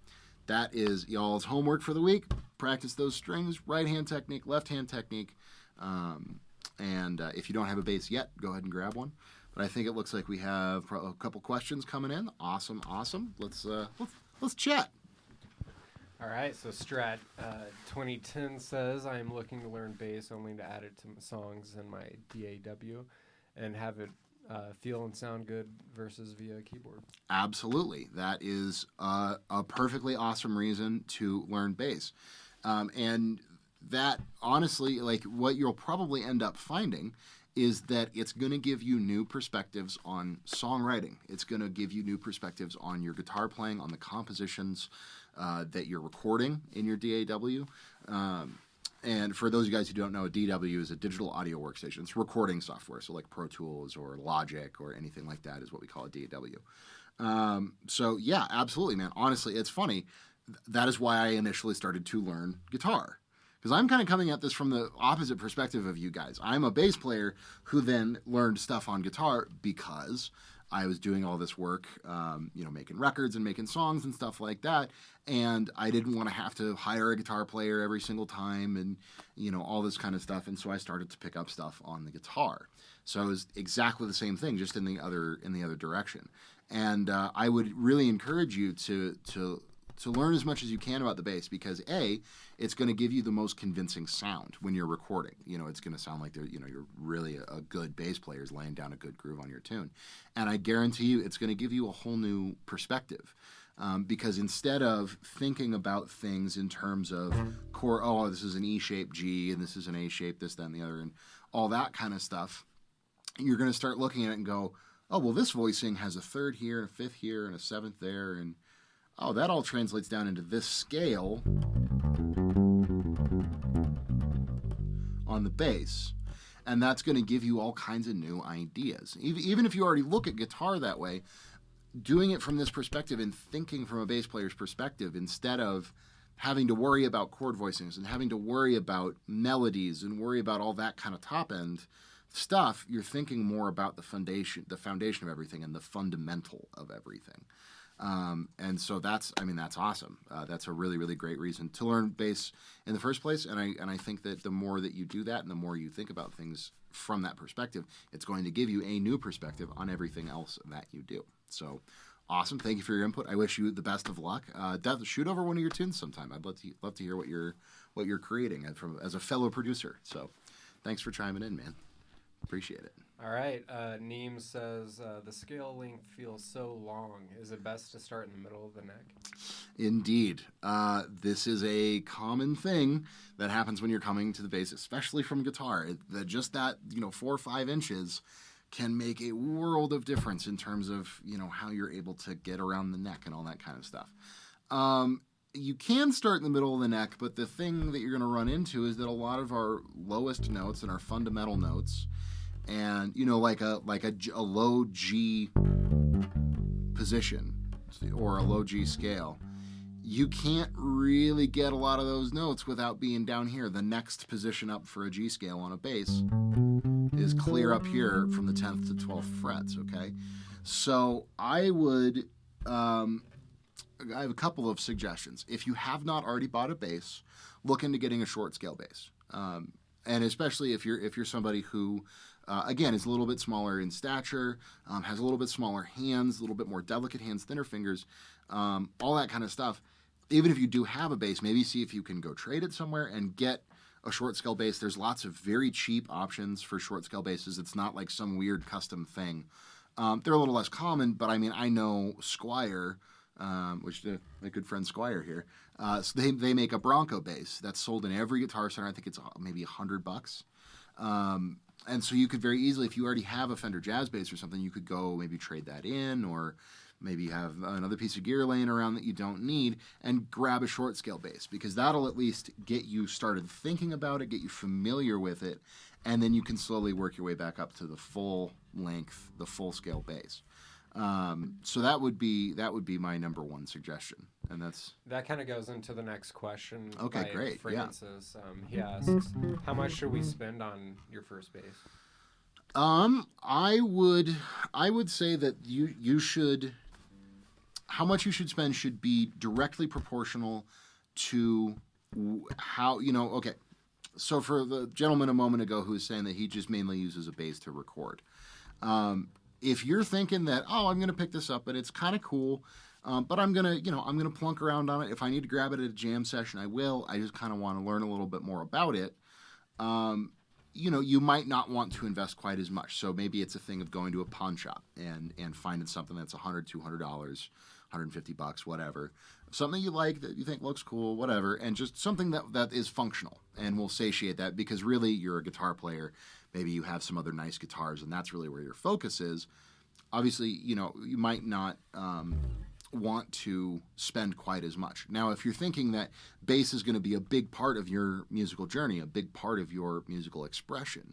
that is y'all's homework for the week. Practice those strings, right hand technique, left hand technique. And if you don't have a bass yet, go ahead and grab one. But I think it looks like we have a couple questions coming in. Awesome. Let's chat. All right, so Strat 2010 says, I am looking to learn bass only to add it to songs in my DAW and have it feel and sound good versus via keyboard. Absolutely. That is a perfectly awesome reason to learn bass. And that, honestly, like, what you'll probably end up finding is that it's going to give you new perspectives on songwriting. It's going to give you new perspectives on your guitar playing, on the compositions that you're recording in your DAW. And for those of you guys who don't know, a DAW is a digital audio workstation. It's recording software, so like Pro Tools or Logic or anything like that is what we call a DAW. So yeah, absolutely, man. Honestly, it's funny. That is why I initially started to learn guitar. Because I'm kind of coming at this from the opposite perspective of you guys. I'm a bass player who then learned stuff on guitar because I was doing all this work, making records and making songs and stuff like that. And I didn't want to have to hire a guitar player every single time and, all this kind of stuff. And so I started to pick up stuff on the guitar. So it was exactly the same thing, just in the other direction. And I would really encourage you to learn as much as you can about the bass, because A, it's going to give you the most convincing sound when you're recording. It's going to sound like you're really a good bass player is laying down a good groove on your tune. And I guarantee you it's going to give you a whole new perspective. Because instead of thinking about things in terms of chord, this is an E shape G and this is an A shape, this, that, and the other, and all that kind of stuff, you're going to start looking at it and go, oh, well, this voicing has a third here and a fifth here and a seventh there, and oh, that all translates down into this scale on the bass. And that's going to give you all kinds of new ideas. Even if you already look at guitar that way, doing it from this perspective and thinking from a bass player's perspective, instead of having to worry about chord voicings and having to worry about melodies and worry about all that kind of top end stuff, you're thinking more about the foundation of everything and the fundamental of everything. And so that's awesome. That's a really, really great reason to learn bass in the first place. And I think that the more that you do that and the more you think about things from that perspective, it's going to give you a new perspective on everything else that you do. So awesome. Thank you for your input. I wish you the best of luck. Shoot over one of your tunes sometime. I'd love to hear what you're creating as a fellow producer. So thanks for chiming in, man. Appreciate it. All right. Neem says, the scale length feels so long. Is it best to start in the middle of the neck? Indeed. This is a common thing that happens when you're coming to the bass, especially from guitar. Just that 4 or 5 inches can make a world of difference in terms of how you're able to get around the neck and all that kind of stuff. you can start in the middle of the neck, but the thing that you're going to run into is that a lot of our lowest notes and our fundamental notes, and like a low G position or a low G scale, you can't really get a lot of those notes without being down here. The next position up for a G scale on a bass is clear up here from the 10th to 12th frets. Okay, so I have a couple of suggestions. If you have not already bought a bass, look into getting a short scale bass, and especially if you're somebody who, again, is a little bit smaller in stature, has a little bit smaller hands, a little bit more delicate hands, thinner fingers, all that kind of stuff. Even if you do have a bass, maybe see if you can go trade it somewhere and get a short scale bass. There's lots of very cheap options for short scale basses. It's not like some weird custom thing. They're a little less common, but I mean, I know Squier, which my good friend Squier here, so they make a Bronco bass that's sold in every Guitar Center. I think it's maybe $100. And so you could very easily, if you already have a Fender Jazz bass or something, you could go maybe trade that in, or maybe you have another piece of gear laying around that you don't need, and grab a short scale bass, because that'll at least get you started thinking about it, get you familiar with it, and then you can slowly work your way back up to the full length, the full scale bass. So that would be my number one suggestion, and that kind of goes into the next question. Okay, great. Francis, he asks, how much should we spend on your first bass? I would say that you should. How much you should spend should be directly proportional to how Okay, so for the gentleman a moment ago who was saying that he just mainly uses a bass to record. If you're thinking that, I'm going to pick this up, but it's kind of cool, but I'm going to plunk around on it. If I need to grab it at a jam session, I will. I just kind of want to learn a little bit more about it. You might not want to invest quite as much. So maybe it's a thing of going to a pawn shop and finding something that's $100, $200, $150, whatever. Something you like that you think looks cool, whatever, and just something that is functional and will satiate that, because really you're a guitar player. Maybe you have some other nice guitars, and that's really where your focus is. Obviously, you might not want to spend quite as much. Now, if you're thinking that bass is going to be a big part of your musical journey, a big part of your musical expression,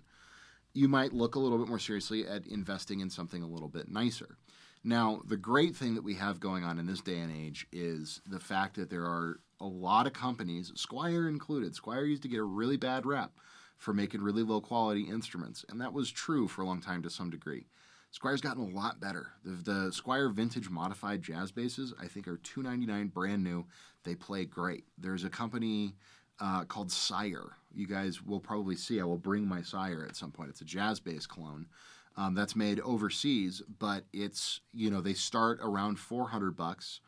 you might look a little bit more seriously at investing in something a little bit nicer. Now, the great thing that we have going on in this day and age is the fact that there are a lot of companies, Squier included. Squier used to get a really bad rap for making really low quality instruments, and that was true for a long time to some degree. Squire's gotten a lot better. The Squier vintage modified jazz basses, I think, are $299 brand new. They play great. There's a company called Sire. You guys will probably see. I will bring my Sire at some point. It's a jazz bass clone that's made overseas, but it's, they start around $400.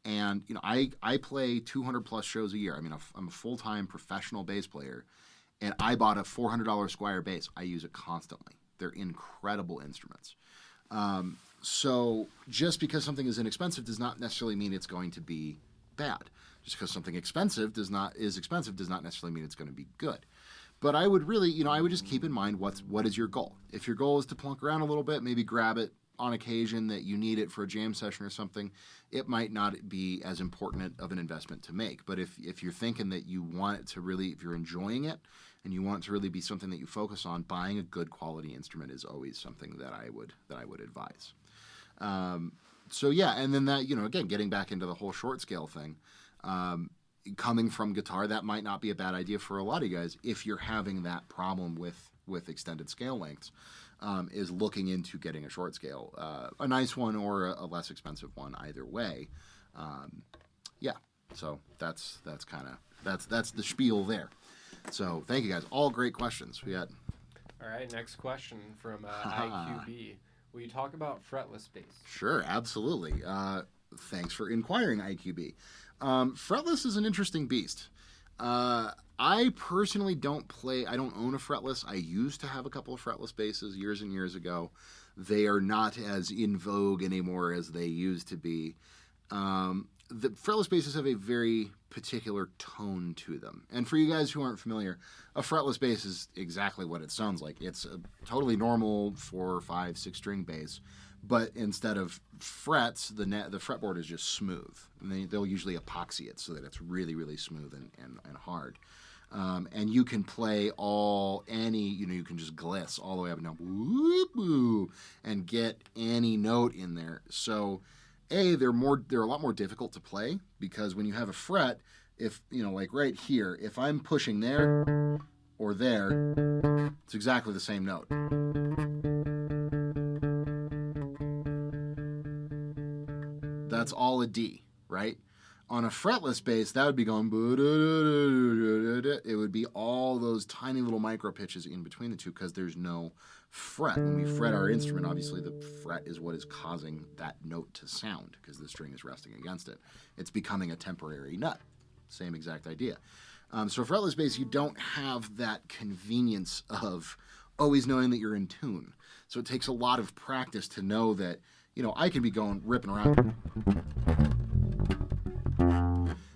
And, I play 200 plus shows a year. I mean, I'm a full-time professional bass player, and I bought a $400 Squier bass. I use it constantly. They're incredible instruments. So just because something is inexpensive does not necessarily mean it's going to be bad. Just because something expensive does not necessarily mean it's going to be good. But I would really, I would just keep in mind what is your goal. If your goal is to plunk around a little bit, maybe grab it on occasion that you need it for a jam session or something, it might not be as important of an investment to make. But if you're thinking that you want it to really, if you're enjoying it and you want it to really be something that you focus on, buying a good quality instrument is always something that I would advise. So yeah, and then that, again, getting back into the whole short scale thing, coming from guitar, that might not be a bad idea for a lot of you guys if you're having that problem with extended scale lengths. Is looking into getting a short scale, a nice one or a less expensive one, either way. Yeah, so that's the spiel there. So thank you guys, all great questions. We got. All right, next question from IQB. Will you talk about fretless bass? Sure, absolutely. Thanks for inquiring, IQB. Fretless is an interesting beast. I personally don't own a fretless. I used to have a couple of fretless basses years and years ago. They are not as in vogue anymore as they used to be. The fretless basses have a very particular tone to them. And for you guys who aren't familiar, a fretless bass is exactly what it sounds like. It's a totally normal 4, 5, 6 string bass, but instead of frets, the fretboard is just smooth. And they'll usually epoxy it so that it's really, really smooth and hard. And you can play you can just gliss all the way up and down, whoop, and get any note in there. So, they're a lot more difficult to play because when you have a fret, if, like right here, if I'm pushing there or there, it's exactly the same note. That's all a D, right? On a fretless bass, that would be going, it would be all those tiny little micro pitches in between the two because there's no fret. When we fret our instrument, obviously the fret is what is causing that note to sound because the string is resting against it. It's becoming a temporary nut. Same exact idea. So fretless bass, you don't have that convenience of always knowing that you're in tune. So it takes a lot of practice to know that, I can be ripping around.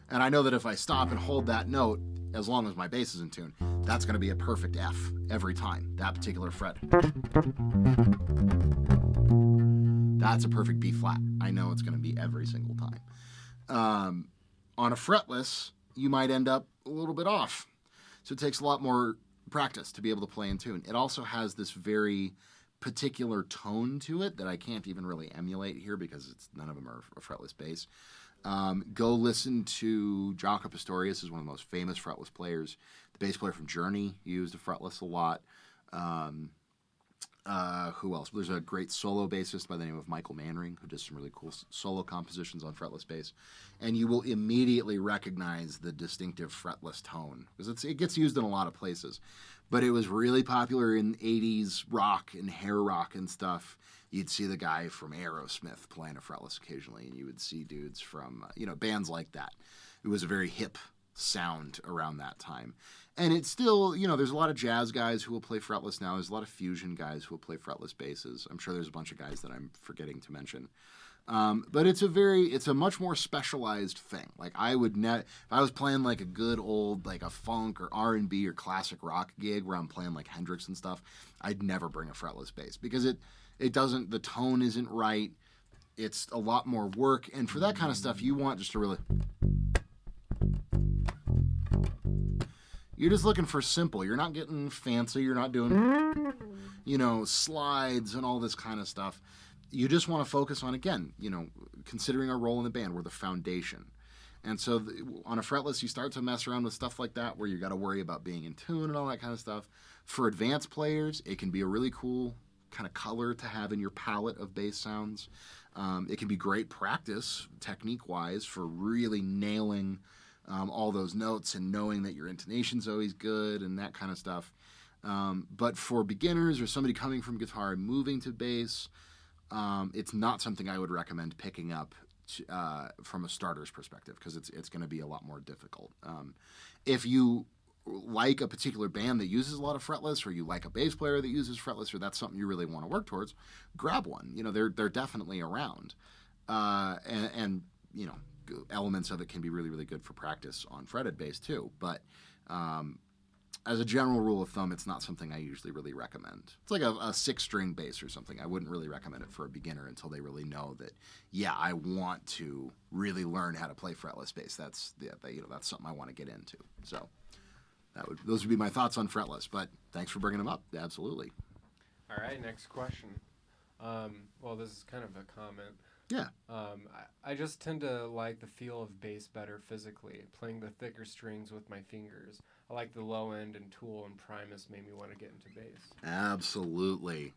And I know that if I stop and hold that note, as long as my bass is in tune, that's going to be a perfect F every time, that particular fret. That's a perfect B flat. I know it's going to be every single time. On a fretless, you might end up a little bit off. So it takes a lot more practice to be able to play in tune. It also has this very particular tone to it that I can't even really emulate here because none of them are a fretless bass. Go listen to Jaco Pastorius, is one of the most famous fretless players. The bass player from Journey used a fretless a lot. Who else? There's a great solo bassist by the name of Michael Manring who does some really cool solo compositions on fretless bass. And you will immediately recognize the distinctive fretless tone because it gets used in a lot of places. But it was really popular in 80s rock and hair rock and stuff. You'd see the guy from Aerosmith playing a fretless occasionally, and you would see dudes from, bands like that. It was a very hip sound around that time. And it's still, there's a lot of jazz guys who will play fretless now. There's a lot of fusion guys who will play fretless basses. I'm sure there's a bunch of guys that I'm forgetting to mention. But it's a much more specialized thing. Like if I was playing like a good old, like a funk or R&B or classic rock gig where I'm playing like Hendrix and stuff, I'd never bring a fretless bass because the tone isn't right. It's a lot more work. And for that kind of stuff, you want just to really, you're just looking for simple. You're not getting fancy. You're not doing, slides and all this kind of stuff. You just want to focus on, again, considering our role in the band, we're the foundation. And so on a fretless, you start to mess around with stuff like that where you got to worry about being in tune and all that kind of stuff. For advanced players, it can be a really cool kind of color to have in your palette of bass sounds. It can be great practice, technique-wise, for really nailing all those notes and knowing that your intonation's always good and that kind of stuff. But for beginners or somebody coming from guitar and moving to bass, it's not something I would recommend picking up from a starter's perspective because it's going to be a lot more difficult. If you like a particular band that uses a lot of fretless, or you like a bass player that uses fretless, or that's something you really want to work towards, grab one. They're definitely around, and elements of it can be really, really good for practice on fretted bass too. But as a general rule of thumb, it's not something I usually really recommend. It's like a 6-string bass or something. I wouldn't really recommend it for a beginner until they really know that, I want to really learn how to play fretless bass. That's something I want to get into. So those would be my thoughts on fretless. But thanks for bringing them up. Absolutely. All right, next question. Well, this is kind of a comment. Yeah. I just tend to like the feel of bass better physically, playing the thicker strings with my fingers. I like the low end, and Tool and Primus made me want to get into bass. Absolutely.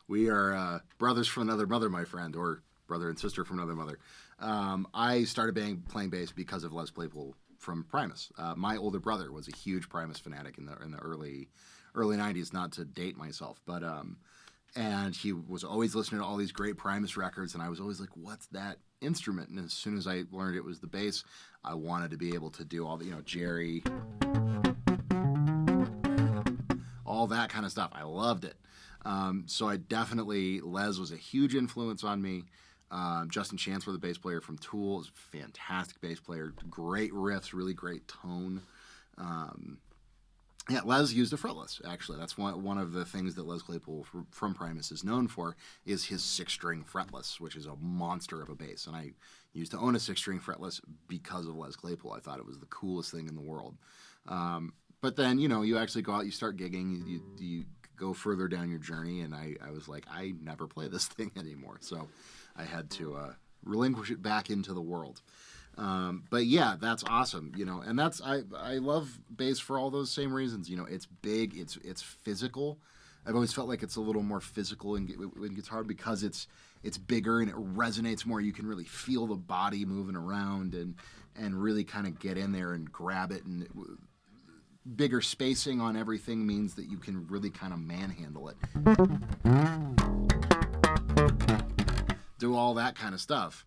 We are brothers from another mother, my friend, or brother and sister from another mother. I started playing bass because of Les Claypool from Primus. My older brother was a huge Primus fanatic in the early 90s, not to date myself, but and he was always listening to all these great Primus records, and I was always like, what's that instrument? And as soon as I learned it was the bass, I wanted to be able to do all the, Jerry, all that kind of stuff. I loved it. So Les was a huge influence on me. Justin Chancellor, the bass player from Tool, is a fantastic bass player. Great riffs, really great tone. Yeah, Les used a fretless. Actually, that's one of the things that Les Claypool from Primus is known for is his 6-string fretless, which is a monster of a bass. And I used to own a 6-string fretless because of Les Claypool. I thought it was the coolest thing in the world. But then you actually go out, you start gigging, you go further down your journey, and I was like, I never play this thing anymore, so I had to relinquish it back into the world. But yeah, that's awesome, and that's I love bass for all those same reasons. It's big, it's physical. I've always felt like it's a little more physical in guitar because it's bigger and it resonates more. You can really feel the body moving around and really kind of get in there and grab it. And bigger spacing on everything means that you can really kind of manhandle it, do all that kind of stuff.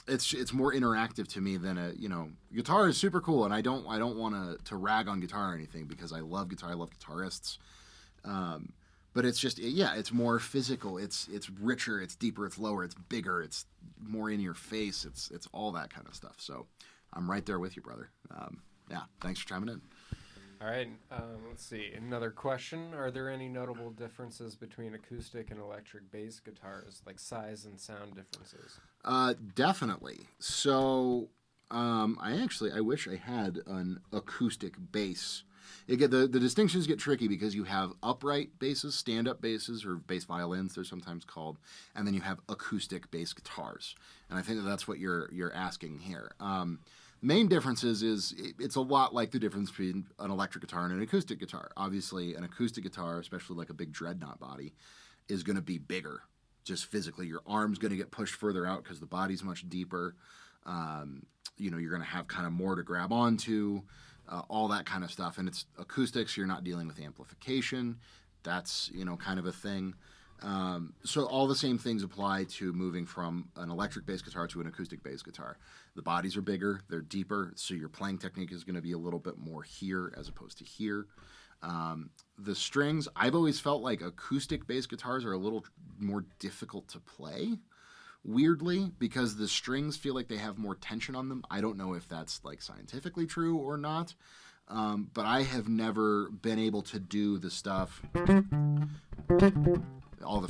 It's more interactive to me than guitar is super cool, and I don't want to rag on guitar or anything because I love guitar. I love guitarists. But it's just, it's more physical. It's richer, it's deeper, it's lower, it's bigger, it's more in your face. It's all that kind of stuff. So I'm right there with you, brother. Yeah, thanks for chiming in. All right, let's see. Another question. Are there any notable differences between acoustic and electric bass guitars, like size and sound differences? Definitely. So I wish I had an acoustic bass. The distinctions get tricky because you have upright basses, stand-up basses, or bass violins, they're sometimes called, and then you have acoustic bass guitars. And I think that's what you're asking here. Main differences is it's a lot like the difference between an electric guitar and an acoustic guitar. Obviously, an acoustic guitar, especially like a big dreadnought body, is going to be bigger. Just physically, your arm's going to get pushed further out because the body's much deeper. You're going to have kind of more to grab onto, all that kind of stuff. And it's acoustics, you're not dealing with amplification. That's, kind of a thing. So all the same things apply to moving from an electric bass guitar to an acoustic bass guitar. The bodies are bigger, they're deeper, so your playing technique is going to be a little bit more here as opposed to here. The strings, I've always felt like acoustic bass guitars are a little more difficult to play, weirdly, because the strings feel like they have more tension on them. I don't know if that's like scientifically true or not, but I have never been able to do the stuff, all the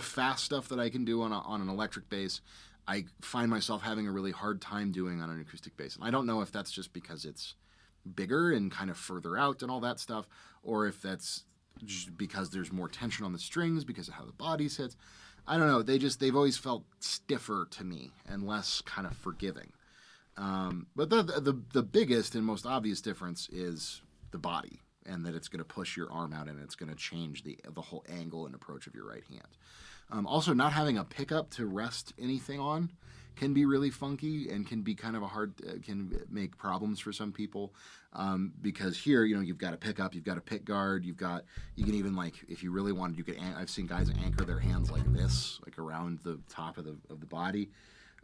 fast stuff that I can do on an electric bass. I find myself having a really hard time doing on an acoustic bass. And I don't know if that's just because it's bigger and kind of further out and all that stuff, or if that's just because there's more tension on the strings because of how the body sits. I don't know. They've always felt stiffer to me and less kind of forgiving. But the biggest and most obvious difference is the body, and that it's going to push your arm out and it's going to change the whole angle and approach of your right hand. Also, not having a pickup to rest anything on can be really funky and can be kind of can make problems for some people, because here, you've got a pickup, you've got a pick guard, you can even, like, if you really wanted, I've seen guys anchor their hands like this, like around the top of the body.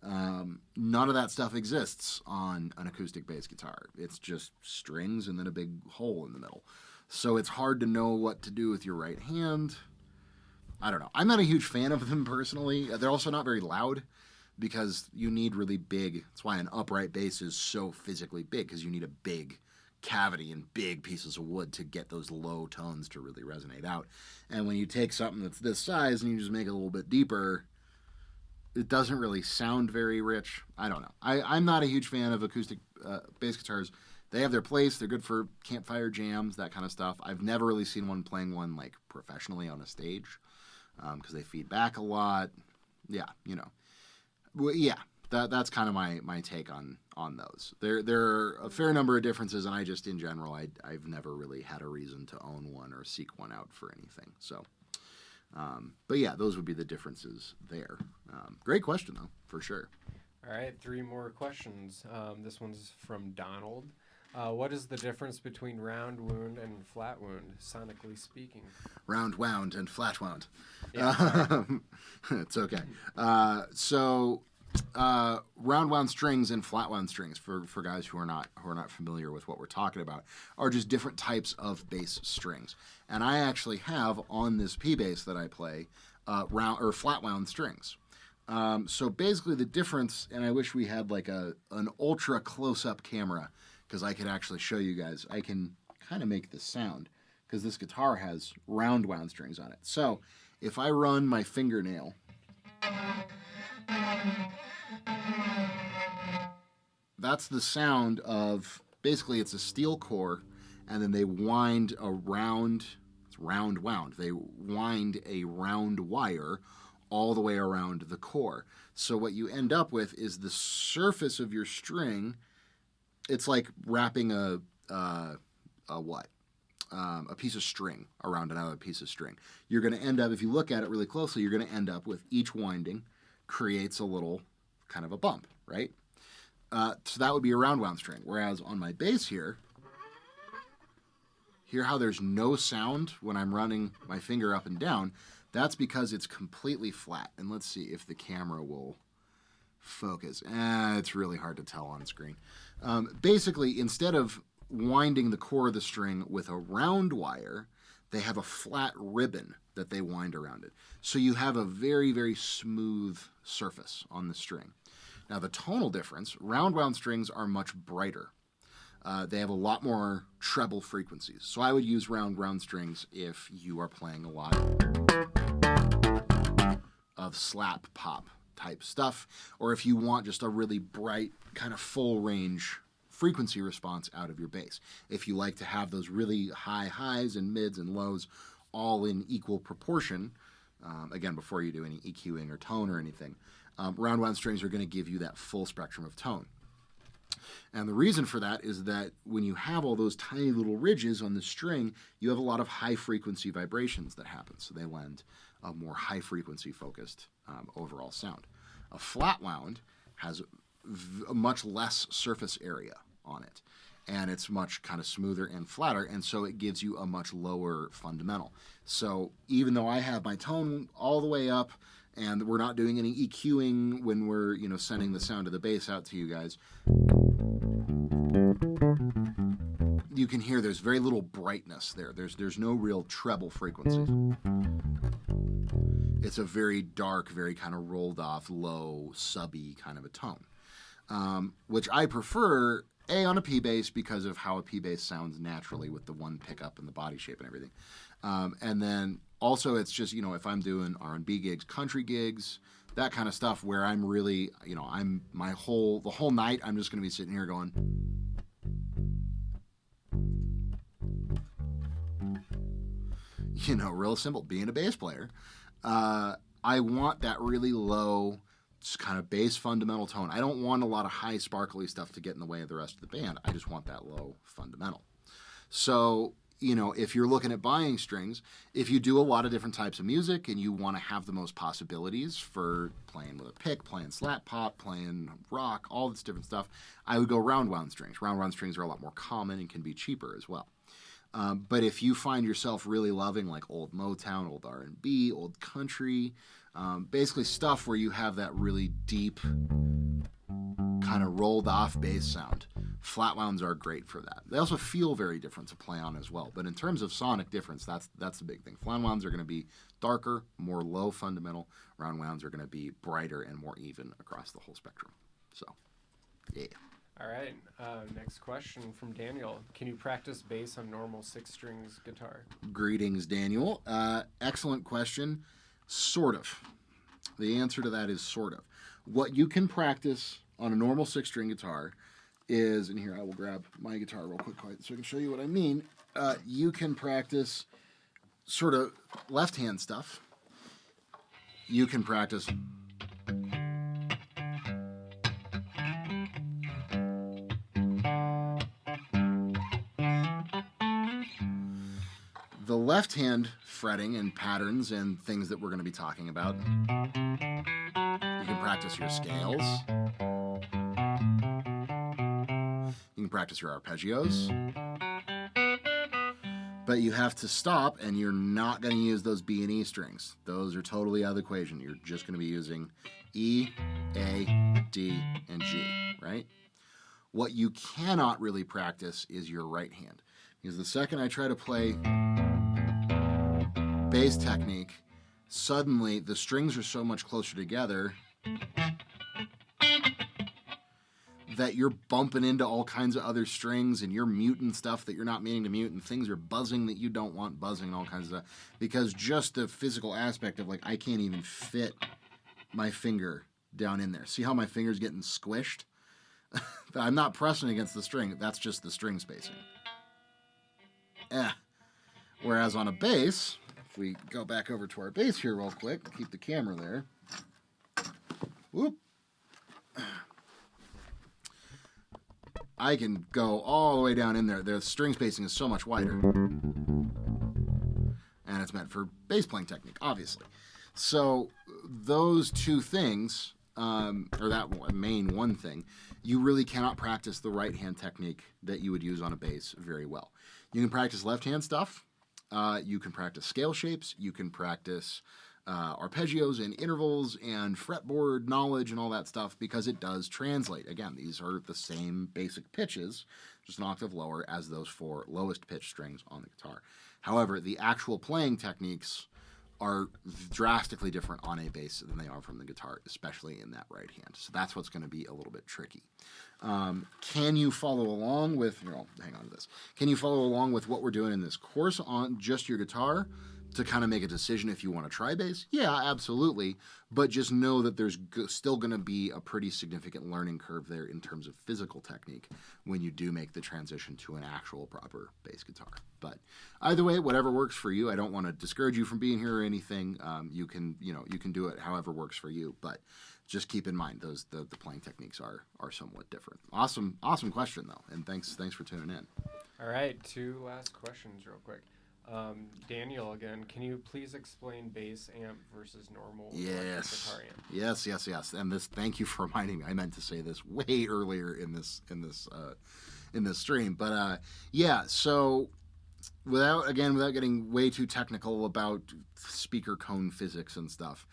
None of that stuff exists on an acoustic bass guitar. It's just strings and then a big hole in the middle. So it's hard to know what to do with your right hand. I don't know. I'm not a huge fan of them personally. They're also not very loud because you need really big. That's why an upright bass is so physically big, because you need a big cavity and big pieces of wood to get those low tones to really resonate out. And when you take something that's this size and you just make it a little bit deeper, it doesn't really sound very rich. I don't know. I'm not a huge fan of acoustic bass guitars. They have their place. They're good for campfire jams, that kind of stuff. I've never really seen one playing one like professionally on a stage, because they feed back a lot. Yeah, Well, yeah, that's kind of my take on those. There are a fair number of differences, and I just, in general, I've never really had a reason to own one or seek one out for anything. So, but yeah, those would be the differences there. Great question, though, for sure. All right, 3 more questions. This one's from Donald. What is the difference between round wound and flat wound, sonically speaking? Round wound and flat wound. Yeah, it's okay. So round wound strings and flat wound strings, for guys who are not familiar with what we're talking about, are just different types of bass strings. And I actually have on this P bass that I play round or flat wound strings. So basically the difference, and I wish we had like an ultra close-up camera because I could actually show you guys. I can kind of make this sound because this guitar has round wound strings on it. So if I run my fingernail, that's the sound of, basically it's a steel core, and then they wind around, it's round wound, they wind a round wire all the way around the core. So what you end up with is the surface of your string. It's like wrapping a piece of string around another piece of string. You're going to end up, if you look at it really closely, you're going to end up with each winding creates a little kind of a bump, right? So that would be a round wound string. Whereas on my bass here, hear how there's no sound when I'm running my finger up and down? That's because it's completely flat. And let's see if the camera will focus. It's really hard to tell on screen. Basically, instead of winding the core of the string with a round wire, they have a flat ribbon that they wind around it. So you have a very, very smooth surface on the string. Now the tonal difference, round wound strings are much brighter. They have a lot more treble frequencies. So I would use round wound strings if you are playing a lot of slap pop type stuff, or if you want just a really bright kind of full range frequency response out of your bass. If you like to have those really high highs and mids and lows all in equal proportion, again, before you do any EQing or tone or anything, round wound strings are going to give you that full spectrum of tone. And the reason for that is that when you have all those tiny little ridges on the string, you have a lot of high frequency vibrations that happen. So they lend a more high frequency focused overall sound. A flat wound has a much less surface area on it, and it's much kind of smoother and flatter, and so it gives you a much lower fundamental. So even though I have my tone all the way up and we're not doing any EQing when we're, sending the sound of the bass out to you guys, you can hear there's very little brightness there. There's no real treble frequencies. It's a very dark, very kind of rolled off, low, subby kind of a tone, which I prefer, on a P bass because of how a P bass sounds naturally with the one pickup and the body shape and everything. And then also it's just, if I'm doing R&B gigs, country gigs, that kind of stuff where I'm really, the whole night I'm just going to be sitting here going, real simple, being a bass player. I want that really low, just kind of bass fundamental tone. I don't want a lot of high sparkly stuff to get in the way of the rest of the band. I just want that low fundamental. So, if you're looking at buying strings, if you do a lot of different types of music and you want to have the most possibilities for playing with a pick, playing slap pop, playing rock, all this different stuff, I would go round wound strings. Round wound strings are a lot more common and can be cheaper as well. But if you find yourself really loving like old Motown, old R&B, old country, basically stuff where you have that really deep kind of rolled off bass sound, flat wounds are great for that. They also feel very different to play on as well. But in terms of sonic difference, that's the big thing. Flat wounds are going to be darker, more low fundamental. Round wounds are going to be brighter and more even across the whole spectrum. So, yeah. All right. Next question from Daniel. Can you practice bass on normal 6 strings guitar? Greetings, Daniel. Excellent question. Sort of. The answer to that is sort of. What you can practice on a normal 6-string guitar is, and here I will grab my guitar real quick so I can show you what I mean. You can practice sort of left-hand stuff. You can practice the left-hand fretting and patterns and things that we're going to be talking about. You can practice your scales. You can practice your arpeggios. But you have to stop, and you're not going to use those B and E strings. Those are totally out of the equation. You're just going to be using E, A, D, and G, right? What you cannot really practice is your right hand. Because the second I try to play bass technique, suddenly the strings are so much closer together that you're bumping into all kinds of other strings and you're muting stuff that you're not meaning to mute and things are buzzing that you don't want buzzing and all kinds of stuff. Because just the physical aspect of, like, I can't even fit my finger down in there. See how my finger's getting squished? I'm not pressing against the string. That's just the string spacing. Whereas on a bass, if we go back over to our bass here real quick, keep the camera there. Whoop. I can go all the way down in there. The string spacing is so much wider. And it's meant for bass playing technique, obviously. So those two things, or that main one thing, you really cannot practice the right hand technique that you would use on a bass very well. You can practice left hand stuff. You can practice scale shapes. You can practice arpeggios and intervals and fretboard knowledge and all that stuff because it does translate. Again, these are the same basic pitches, just an octave lower as those 4 lowest pitch strings on the guitar. However, the actual playing techniques are drastically different on a bass than they are from the guitar, especially in that right hand. So that's what's going to be a little bit tricky. Can you follow along with, hang on to this. Can you follow along with what we're doing in this course on just your guitar to kind of make a decision if you want to try bass? Yeah, absolutely. But just know that there's still going to be a pretty significant learning curve there in terms of physical technique when you do make the transition to an actual proper bass guitar. But either way, whatever works for you. I don't want to discourage you from being here or anything. You can do it however works for you. But just keep in mind the playing techniques are somewhat different. Awesome question though, and thanks for tuning in. All right, 2 last questions real quick. Daniel again, can you please explain bass amp versus normal electric guitar amp? Yes. And this, thank you for reminding me. I meant to say this way earlier in this stream. But so without getting way too technical about speaker cone physics and stuff,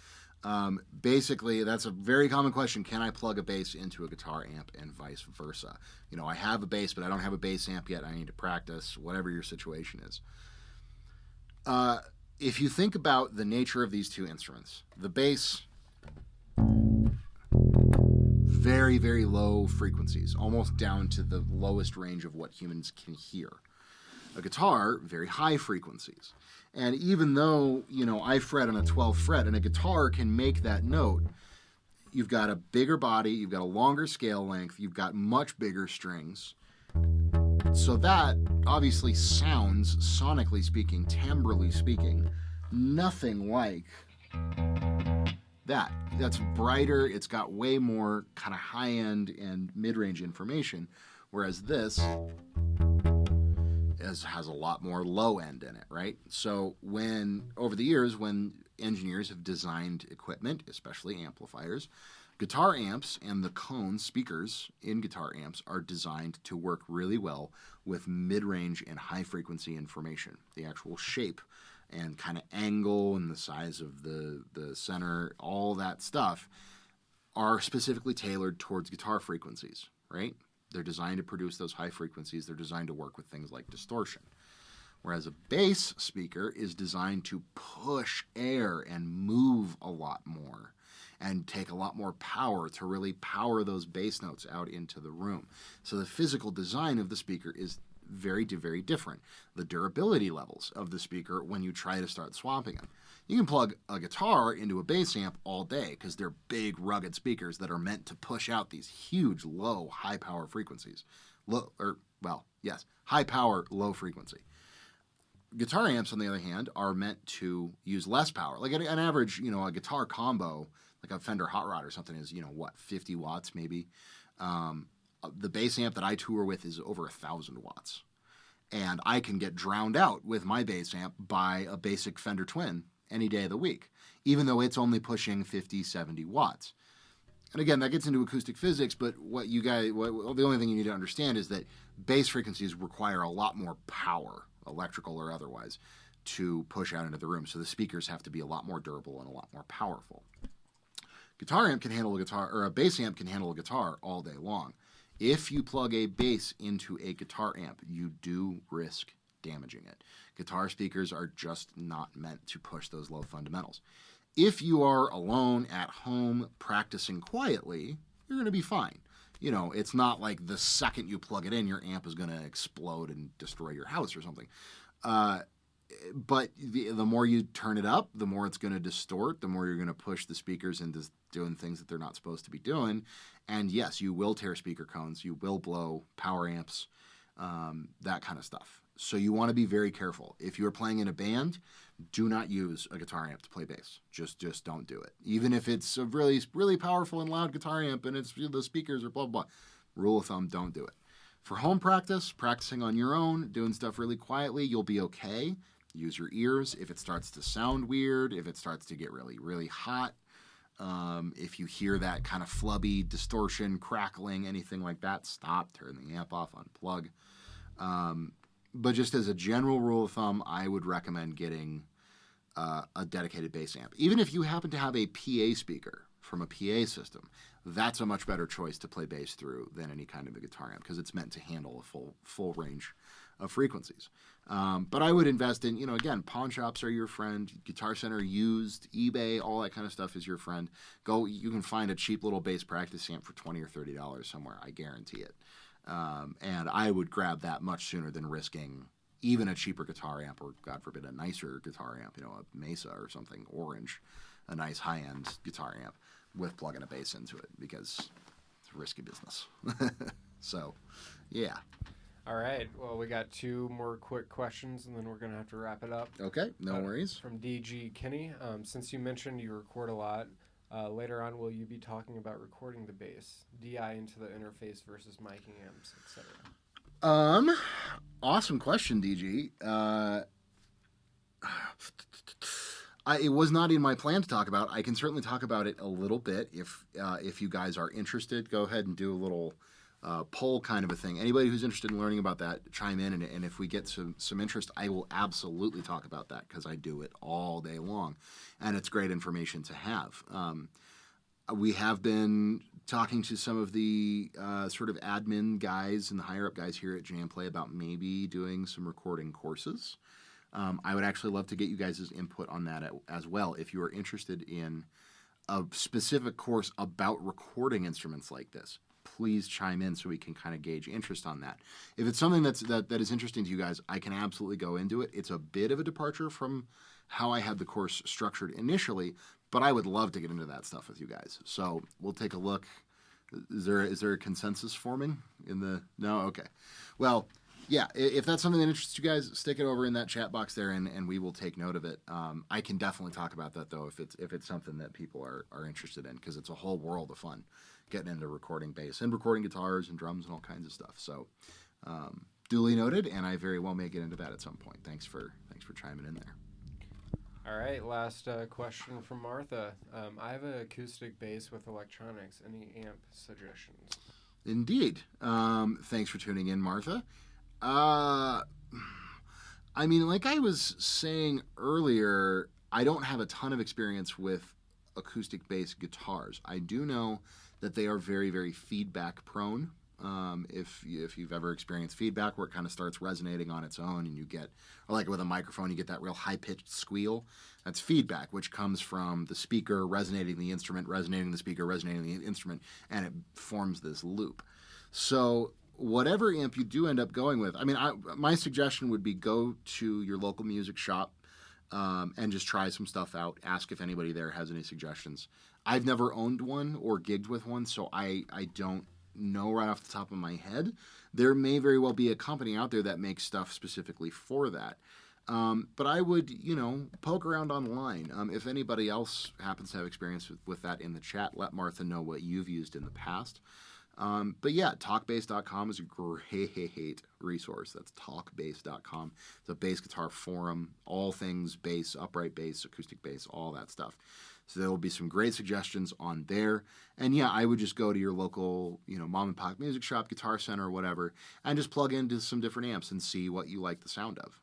basically that's a very common question. Can I plug a bass into a guitar amp and vice versa? I have a bass, but I don't have a bass amp yet. I need to practice, whatever your situation is. If you think about the nature of these two instruments, the bass, very, very low frequencies, almost down to the lowest range of what humans can hear. A guitar, very high frequencies. And even though, I fret on a 12th fret, and a guitar can make that note, you've got a bigger body, you've got a longer scale length, you've got much bigger strings. So that obviously sounds, sonically speaking, timbrally speaking, nothing like that. That's brighter, it's got way more kind of high-end and mid-range information, whereas this has a lot more low-end in it, right? So over the years, when engineers have designed equipment, especially amplifiers, guitar amps and the cone speakers in guitar amps are designed to work really well with mid-range and high-frequency information. The actual shape and kind of angle and the size of the center, all that stuff are specifically tailored towards guitar frequencies, right? They're designed to produce those high frequencies. They're designed to work with things like distortion. Whereas a bass speaker is designed to push air and move a lot more and take a lot more power to really power those bass notes out into the room. So the physical design of the speaker is very, very different. The durability levels of the speaker when you try to start swapping them. You can plug a guitar into a bass amp all day because they're big, rugged speakers that are meant to push out these huge, low, high-power frequencies. High power, low frequency. Guitar amps, on the other hand, are meant to use less power. Like an average, a guitar combo, like a Fender Hot Rod or something is, 50 watts maybe. The bass amp that I tour with is over 1,000 watts. And I can get drowned out with my bass amp by a basic Fender Twin any day of the week, even though it's only pushing 50, 70 watts. And again, that gets into acoustic physics, but the only thing you need to understand is that bass frequencies require a lot more power, electrical or otherwise, to push out into the room. So the speakers have to be a lot more durable and a lot more powerful. Guitar amp can handle a guitar, or a bass amp can handle a guitar all day long. If you plug a bass into a guitar amp, you do risk damaging it. Guitar speakers are just not meant to push those low fundamentals. If you are alone at home practicing quietly, you're going to be fine. You know, it's not like the second you plug it in, your amp is going to explode and destroy your house or something. But the more you turn it up, the more it's going to distort, the more you're going to push the speakers into doing things that they're not supposed to be doing. And yes, you will tear speaker cones, you will blow power amps, that kind of stuff. So you want to be very careful. If you're playing in a band, do not use a guitar amp to play bass. Just don't do it. Even if it's a really, really powerful and loud guitar amp and it's the speakers are blah, blah, blah. Rule of thumb, don't do it. For home practice, practicing on your own, doing stuff really quietly, you'll be okay. Use your ears. If it starts to sound weird, if it starts to get really, really hot, if you hear that kind of flubby distortion, crackling, anything like that, stop, turn the amp off, unplug. But just as a general rule of thumb, I would recommend getting a dedicated bass amp. Even if you happen to have a PA speaker from a PA system, that's a much better choice to play bass through than any kind of a guitar amp because it's meant to handle a full range of frequencies. But I would invest in, again, pawn shops are your friend, Guitar Center used, eBay, all that kind of stuff is your friend. You can find a cheap little bass practice amp for $20 or $30 somewhere, I guarantee it. And I would grab that much sooner than risking even a cheaper guitar amp or, God forbid, a nicer guitar amp, a Mesa or something, orange, a nice high-end guitar amp with plugging a bass into it because it's a risky business. So, yeah. All right. Well, we got 2 more quick questions, and then we're going to have to wrap it up. Okay, no worries. From DG Kinney, since you mentioned you record a lot, later on will you be talking about recording the bass, DI into the interface versus miking amps, etc.? Awesome question, DG. It was not in my plan to talk about. I can certainly talk about it a little bit. If you guys are interested, go ahead and do a little poll kind of a thing. Anybody who's interested in learning about that, chime in, and if we get some interest, I will absolutely talk about that because I do it all day long, and it's great information to have. We have been talking to some of the sort of admin guys and the higher-up guys here at Jam Play about maybe doing some recording courses. I would actually love to get you guys' input on that as well. If you are interested in a specific course about recording instruments like this, please chime in so we can kind of gauge interest on that. If it's something that is interesting to you guys, I can absolutely go into it. It's a bit of a departure from how I had the course structured initially, but I would love to get into that stuff with you guys. So we'll take a look. Is there a consensus forming in the... No? Okay. Well, yeah, if that's something that interests you guys, stick it over in that chat box there, and we will take note of it. I can definitely talk about that, though, if it's something that people are interested in, because it's a whole world of fun getting into recording bass and recording guitars and drums and all kinds of stuff. So duly noted, and I very well may get into that at some point. Thanks for chiming in there. All right, last question from Martha. I have an acoustic bass with electronics. Any amp suggestions? Indeed. Thanks for tuning in, Martha. I mean, like I was saying earlier, I don't have a ton of experience with acoustic bass guitars. I do know that they are very, very feedback prone. If you've ever experienced feedback where it kind of starts resonating on its own and you get, or like with a microphone, you get that real high-pitched squeal, that's feedback, which comes from the speaker resonating the instrument, resonating the speaker, resonating the instrument, and it forms this loop. So whatever amp you do end up going with, I mean, my suggestion would be go to your local music shop and just try some stuff out. Ask if anybody there has any suggestions. I've never owned one or gigged with one, so I don't know right off the top of my head. There may very well be a company out there that makes stuff specifically for that. But I would, poke around online. If anybody else happens to have experience with that in the chat, let Martha know what you've used in the past. But yeah, talkbass.com is a great resource. That's talkbass.com. It's a bass guitar forum, all things bass, upright bass, acoustic bass, all that stuff. So there will be some great suggestions on there. And yeah, I would just go to your local, mom and pop music shop, Guitar Center, or whatever, and just plug into some different amps and see what you like the sound of.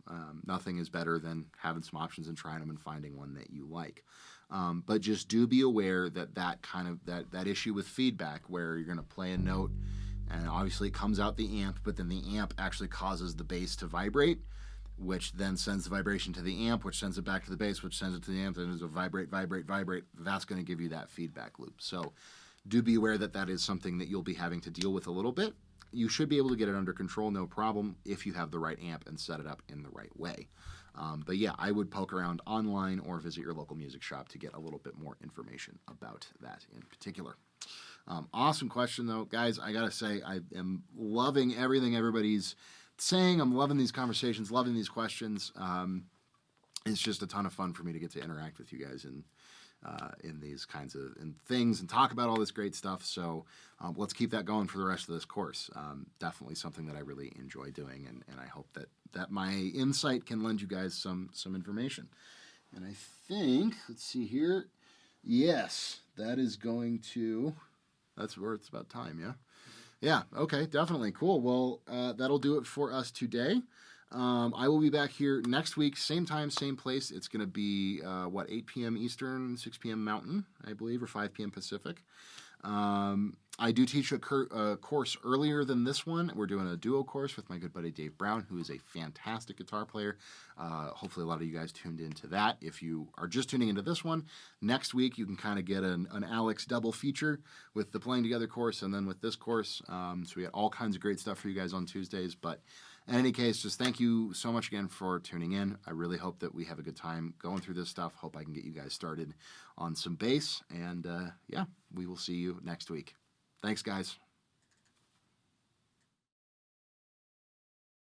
Nothing is better than having some options and trying them and finding one that you like. But just do be aware that issue with feedback where you're going to play a note and obviously it comes out the amp, but then the amp actually causes the bass to vibrate. which then sends the vibration to the amp, which sends it back to the bass, which sends it to the amp, and there's a vibrate, vibrate, vibrate. That's going to give you that feedback loop. So do be aware that that is something that you'll be having to deal with a little bit. You should be able to get it under control, no problem, if you have the right amp and set it up in the right way. But yeah, I would poke around online or visit your local music shop to get a little bit more information about that in particular. Awesome question, though. Guys, I got to say, I am loving everything everybody's saying. I'm loving these conversations, loving these questions. It's just a ton of fun for me to get to interact with you guys in these kinds of things and talk about all this great stuff. So let's keep that going for the rest of this course. Definitely something that I really enjoy doing, and I hope that my insight can lend you guys some information. And I think, let's see here. Yes, that is going to... That's where it's about time, yeah? Yeah, okay, definitely. Cool. Well, that'll do it for us today. I will be back here next week, same time, same place. It's going to be, 8 p.m. Eastern, 6 p.m. Mountain, I believe, or 5 p.m. Pacific. I do teach a course earlier than this one. We're doing a duo course with my good buddy Dave Brown, who is a fantastic guitar player. Hopefully a lot of you guys tuned into that. If you are just tuning into this one, next week you can kind of get an Alex double feature with the Playing Together course and then with this course. So we got all kinds of great stuff for you guys on Tuesdays. But in any case, just thank you so much again for tuning in. I really hope that we have a good time going through this stuff. Hope I can get you guys started on some bass. And yeah, we will see you next week. Thanks, guys.